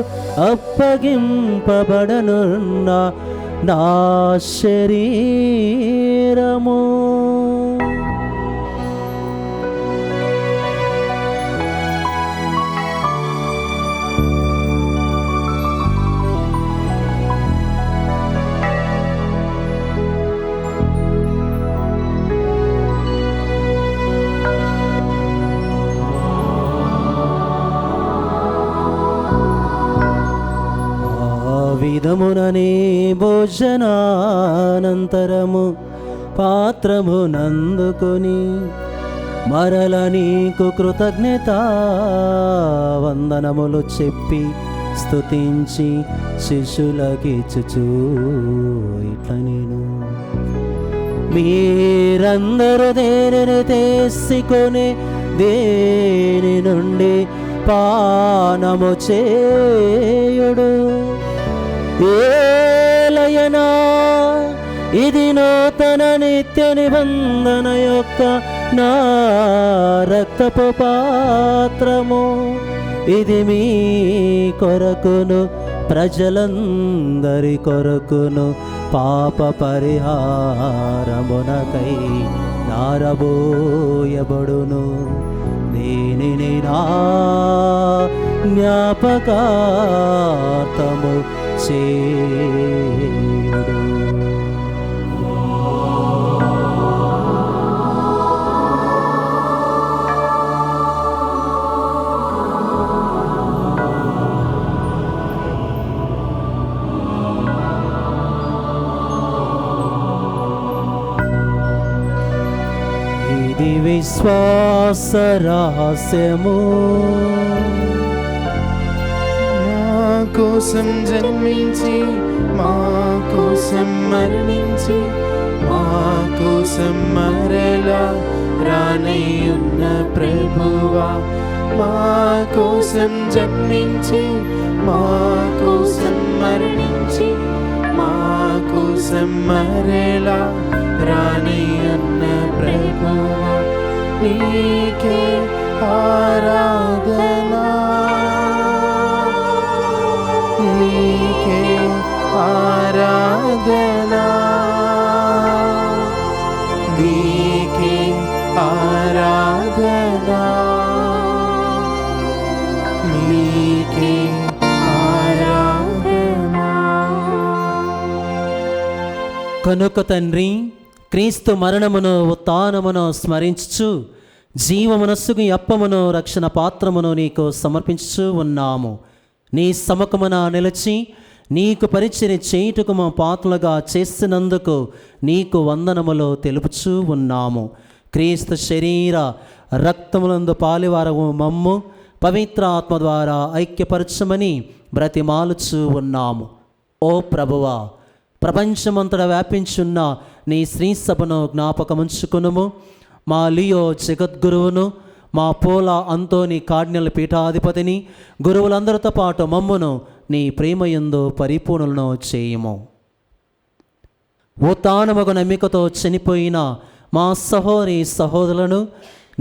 అప్పగింపబడనున్న నా శరీరము. విధముననే భోజనానంతరము పాత్రమునందుకొని మరల నీకు కృతజ్ఞత వందనములు చెప్పి స్తుతించి శిష్యులకిచ్చుచు ఇట్లా నేను మీరందరూ దేనిని తీసుకొని దేని నుండి పానము చేయుడు, ఏలయనా ఇది నూతన నిత్య నిబంధన యొక్క నా రక్తపు పాత్రము. ఇది మీ కొరకును ప్రజలందరి కొరకును పాప పరిహారమునకై నారబోయబడును. దీనిని నా జ్ఞాపకార్థము చేయుడు. ఇది విశ్వాస రహస్యము, కోసం జన్మించి మా కోసం మరణించి మా కోసం మరలా రానయ్యున్న ప్రభువా, మా కోసం జన్మించి మా కోసం మరణించి మా కోసం మరలా రానయ్యున్న ప్రభువా, నీకే ఆరాధనా, నీకే ఆరాధనా, నీకే ఆరాధనా, నీకే ఆరాధనా. కనుక తండ్రి, క్రీస్తు మరణమును ఉత్థానమును స్మరించుచు జీవమనస్సుకు అప్పమును రక్షణ పాత్రమును నీకు సమర్పించుచు ఉన్నాము. నీ సముఖమున నిలిచి నీకు పరిచర్య చేయుటకు మా పాత్రలుగా చేసినందుకు నీకు వందనములు తెలుపుచూ ఉన్నాము. క్రీస్తు శరీర రక్తములందు పాలివారము మమ్ము పవిత్ర ఆత్మ ద్వారా ఐక్యపరచమని బ్రతిమాలుచూ ఉన్నాము. ఓ ప్రభువా, ప్రపంచమంతటా వ్యాపించున్న నీ శ్రీ సభను జ్ఞాపకముంచుకునుము. మా లియో జగద్గురువును, మా పోల అంతోని కార్డినల్ పీఠాధిపతిని, గురువులందరితో పాటు మమ్మును నీ ప్రేమయందు పరిపూర్ణులను చేయుము. ఉత్థానముగు నమ్మికతో చనిపోయిన మా సహోదరి సహోదరులను,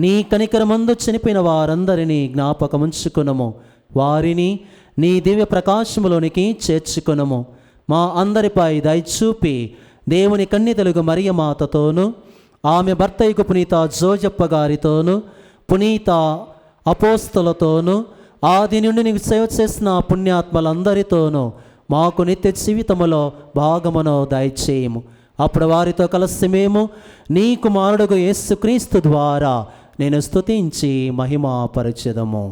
నీ కనికరమందు చనిపోయిన వారందరినీ జ్ఞాపకముంచుకునము. వారిని నీ దివ్య ప్రకాశములోనికి చేర్చుకునము. మా అందరిపై దయచూపి దేవుని కన్యతలుగు మరియమాతతోనూ, ఆమె భర్తయ్యకు పునీత జోజప్ప గారితోనూ, పునీత అపోస్తలతోనూ, ఆది నుండి నీకు సేవ చేసిన పుణ్యాత్మలందరితోనూ మాకు నిత్య జీవితములో భాగమును దయచేయము. అప్పుడు వారితో కలిసి మేము నీ కుమారుడుగు యేసుక్రీస్తు ద్వారా నేను స్తుతించి మహిమపరచెదము.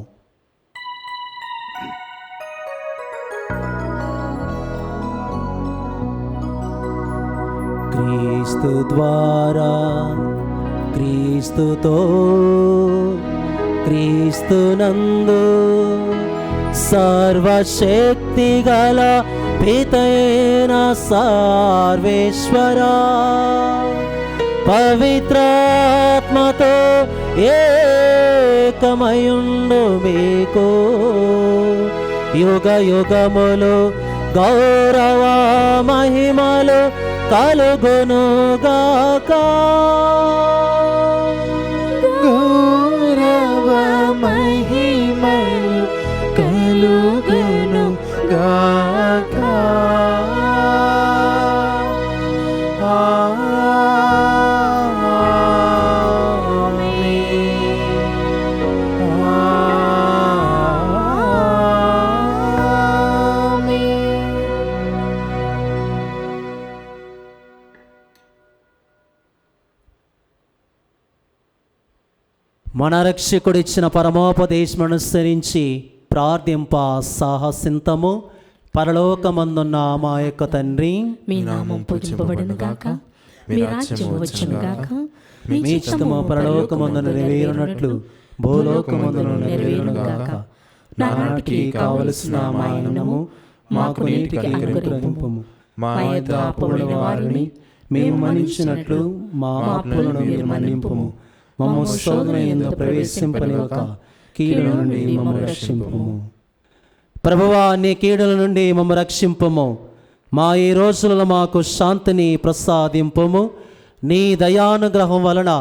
క్రీస్తు ద్వారా, క్రీస్తుతో, క్రీస్తునందు సర్వశక్తి గల పితైన సర్వేశ్వరా, పవిత్రాత్మతో ఏకమయుండు మీకు యుగ యుగములు గౌరవ మహిమలు కలుగునుగాక. గౌరవ మహిమలు కలుగునుగాక. మన రక్షకుడిచ్చిన పరమోపదేశం అనుసరించి ప్రార్థింప సాహసింతము. పరలోకమందున్న మా యొక్క తండ్రి, మీ నామం పూజింపబడును గాక, మీ రాజ్యం వచ్చును గాక, మీ చిత్తము పరలోకమందున నెరవేరునట్లు భూలోకమందున నెరవేరును గాక. నానాటికి కావలసిన మా అన్నము మాకు నేటికి అనుగ్రహింపుము. మా యొక్క అప్పులైన వారిని మేము మన్నించినట్లు మా అప్పులను మీరు మన్నింపుము. మమ్ము శోధన యందు ప్రవేశింపనివ్వక కీడుల నుండి మమ్ము రక్షింపుము. ప్రభువా, నీ కీడుల నుండి మమ్ము రక్షింపుము. మా ఈ రోజులలో మాకు శాంతిని ప్రసాదింపుము. నీ దయానుగ్రహం వలన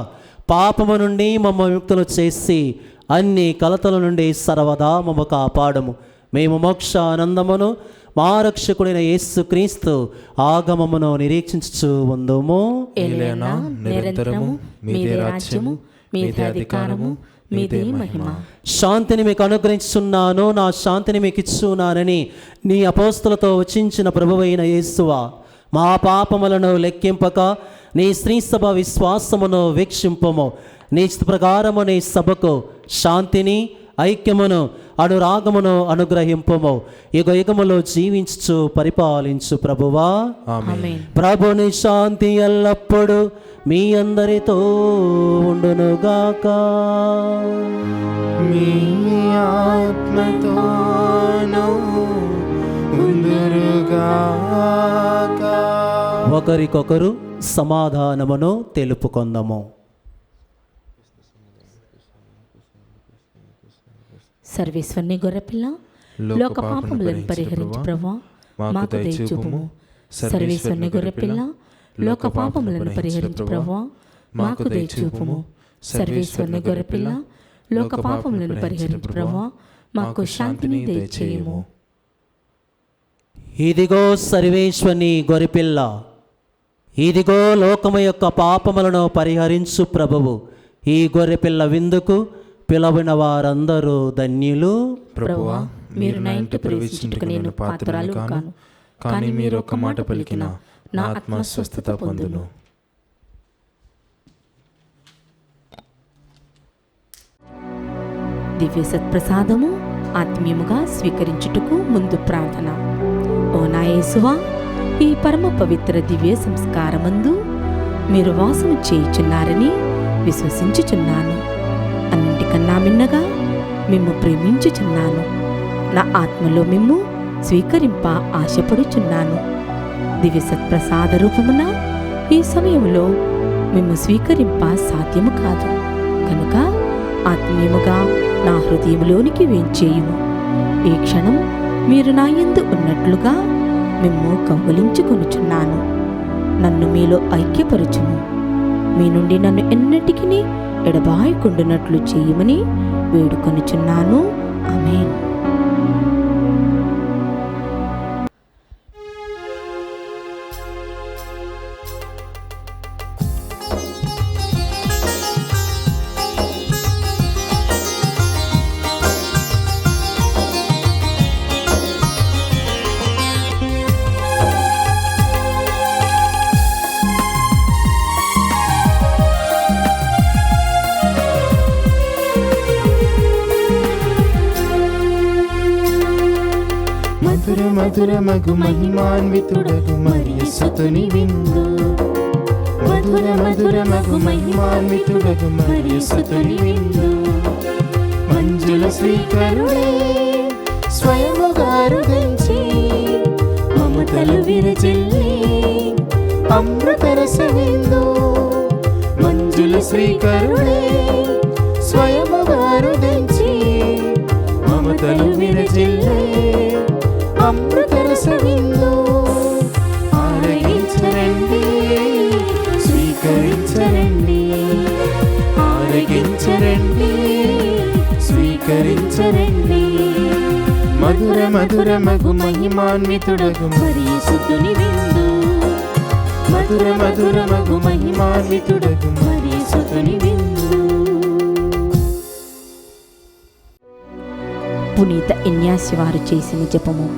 పాపము నుండి మమ్మ ముక్తులు చేసి అన్ని కలతల నుండి సర్వదా మమ్మ కాపాడము. మేము మోక్ష ఆనందమును మా రక్షకుడైన యేసుక్రీస్తు ఆగమమును నిరీక్షించుచు ఉందుము. ఏలైనా నిరంతరము మీదే రాజ్యము, మీదే అధికారము, మీదే మహిమ. శాంతిని మీకు అనుగ్రహించున్నాను, నా శాంతిని మీకు ఇచ్చున్నానని నీ అపోస్తలతో వచించిన ప్రభువైన యేసువా, మా పాపములను లెక్కింపక నీ శ్రీ సభ విశ్వాసమును వీక్షింపము. నీ ప్రకారము నీ సభకు శాంతిని, ఐక్యమును, అనురాగమును అనుగ్రహింపము. యుగ యుగములో జీవించు పరిపాలించు ప్రభువా. ఆమేన్. ప్రభుని శాంతి ఎల్లప్పుడూ మీ అందరితో ఉండునుగాక. మీ ఆత్మతోనూ ఉందురుగాక. ఒకరికొకరు సమాధానమును తెలుపుకొందము. సర్వేశ్వరుని గొర్రెపిల్ల, లోక పాపములను పరిహరించు ప్రభువా, మాకు దయచూపుము. సర్వేశ్వరుని గొర్రెపిల్ల, లోక పాపములను పరిహరించు ప్రభువా, మాకు దయచూపుము. సర్వేశ్వరుని గొర్రెపిల్ల, లోక పాపములను పరిహరించు ప్రభువా, మాకు శాంతిని దయచేయము. ఇదిగో సర్వేశ్వని గొరిపిల్ల, ఇదిగో లోకము యొక్క పాపములను పరిహరించు ప్రభువు. ఈ గొర్రెపిల్ల విందుకు పిలవిన వారందరూ ధన్యులు. ప్రభువా, మీరు నా ఇంట ప్రవేశించుటకు నేను పాత్రలు కాను, కానీ మీరు ఒక్క మాట పలికిన నా ఆత్మ స్వస్థత పొందును. దివ్య సత్ప్రసాదము ఆత్మీయముగా స్వీకరించుటకు ముందు ప్రార్థన. ఓ నా యేసువా, ఈ పరమ పవిత్ర దివ్య సంస్కారమందు మీరు వాసము చేయుచున్నారని విశ్వసించుచున్నాను. అన్నింటికన్నా మిన్నగా మిమ్ము ప్రేమించుచున్నాను. నా ఆత్మలో మిమ్ము స్వీకరింప ఆశపడుచున్నాను. దివ్య సత్ప్రసాద రూపమున ఈ సమయంలో మిమ్ము స్వీకరింప సాధ్యము కాదు కనుక ఆత్మీయముగా నా హృదయంలోనికి వేంచేయుము. ఈ క్షణం మీరు నా యందు ఉన్నట్లుగా మిమ్ము కౌగిలించుకొనుచున్నాను. నన్ను మీలో ఐక్యపరచుము. మీ నుండి నన్ను ఎన్నటికీ ఎడబాయకుండునట్లు చేయమని వేడుకొనుచున్నాను. ఆమేన్. మధుర మధుర మగు మహిమాన్వితుడగు మరియ సుతుని విందు. మధుర మధుర మగు మహిమాన్వితుడగు మరియ సుతుని విందు. మంజుల శ్రీకరుడే స్వయముగా రుదించి మమతలు విరజిల్లి అమృతరస విందు. మంజుల శ్రీకరుడే స్వయముగా రుదించి మమతలు విరజిల్లి అమృతరస విందు. ఆరగించరండి, స్వీకరించరండి. ఆరగించరండి, స్వీకరించరండి. మధుర మధుర మగు మహిమాన్వితుడగు మరియ సుతుని విందు. మధుర మధుర మగు మహిమాన్వితుడగు మరియ సుతుని విందు. పునీత ఇన్యాసి వారు చేసిన జపము.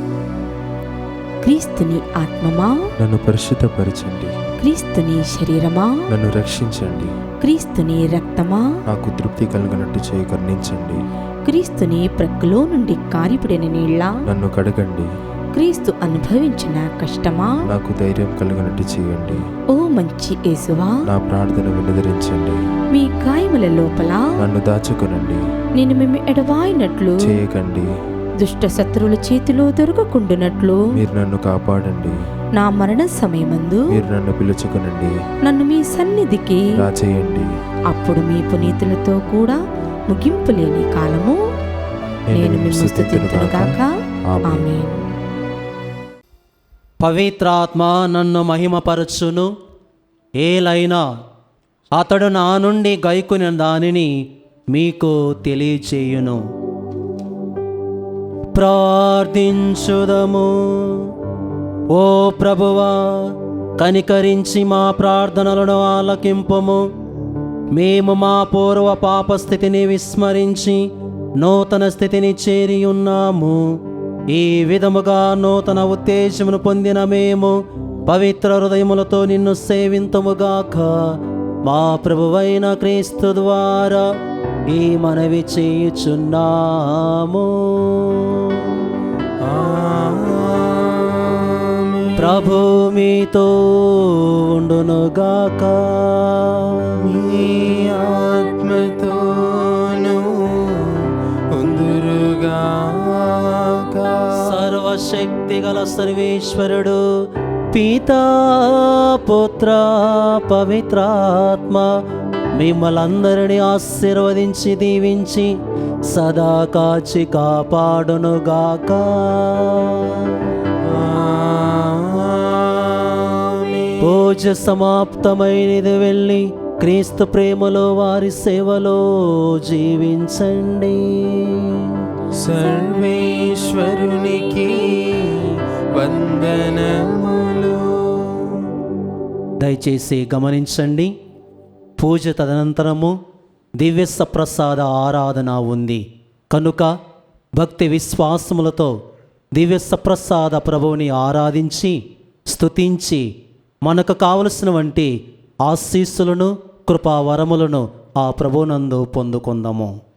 క్రీస్తుని ఆత్మమా, నన్ను పరిశుద్ధపరచండి. క్రీస్తుని శరీరమా, నన్ను రక్షించండి. క్రీస్తుని రక్తమా, నాకు తృప్తి కలిగినట్టు చేయి కరుణించండి. క్రీస్తుని ప్రక్కలో నుండి కారిపడిన నీళ్ళ, నన్ను కడగండి. క్రీస్తు అనుభవించిన కష్టమా, నాకు ధైర్యం కలిగినట్టు చేయండి. ఓ మంచి యేసువా, నా ప్రార్థన వినదరించండి. మీ గాయముల లోపల నన్ను దాచుకొనండి. నేను మిమ్ము ఎడవాయినట్లు చేయకండి. దుష్ట శత్రువుల చేతిలో దొరకకుండునట్లు మీరు నన్ను కాపాడండి. నా మరణ సమయమందు మీరు నన్ను పిలుచుకొనండి. నన్ను మీ సన్నిధికి రాచేయండి. అప్పుడు మీ పునీతులతో కూడా ముగింపు లేని కాలము నేను మిమ్ము స్తుతింతునుగాక. ఆమేన్. పవిత్రాత్మ నన్ను మహిమపరచును. ఏలైనా అతడు నా నుండి గైకొనిన దానిని మీకు తెలియచేయును. ప్రార్థించుదము. ఓ ప్రభువా, కనికరించి మా ప్రార్థనలను ఆలకింపుము. మేము మా పూర్వ పాప స్థితిని విస్మరించి నూతన స్థితిని చేరి ఉన్నాము. ఈ విధముగా నూతన ఉత్తేజమును పొందిన మేము పవిత్ర హృదయములతో నిన్ను సేవింతుముగాక. మా ప్రభువైన క్రీస్తు ద్వారా ఈ మనవి చేయుచున్నాము. ప్రభు మీతో ఉండునుగాక. మీ ఆత్మతోను ఉందురుగాక. సర్వశక్తి గల సర్వేశ్వరుడు పితా పుత్ర పవిత్రాత్మ మిమ్మల్ందరినీ ఆశీర్వదించి దీవించి సదా కాచి కాపాడునుగాక. పూజ సమాప్తమైనది. వెళ్ళి క్రీస్తు ప్రేమలో వారి సేవలో జీవించండి. సర్వేశ్వరునికి వందనములు. దయచేసి గమనించండి, పూజ తదనంతరము దివ్య సప్రసాద ఆరాధన ఉంది కనుక భక్తి విశ్వాసములతో దివ్య సప్రసాద ప్రభువుని ఆరాధించి స్తుతించి మనకు కావలసిన వంటి ఆశీస్సులను కృపావరములను ఆ ప్రభునందు పొందుకుందాము.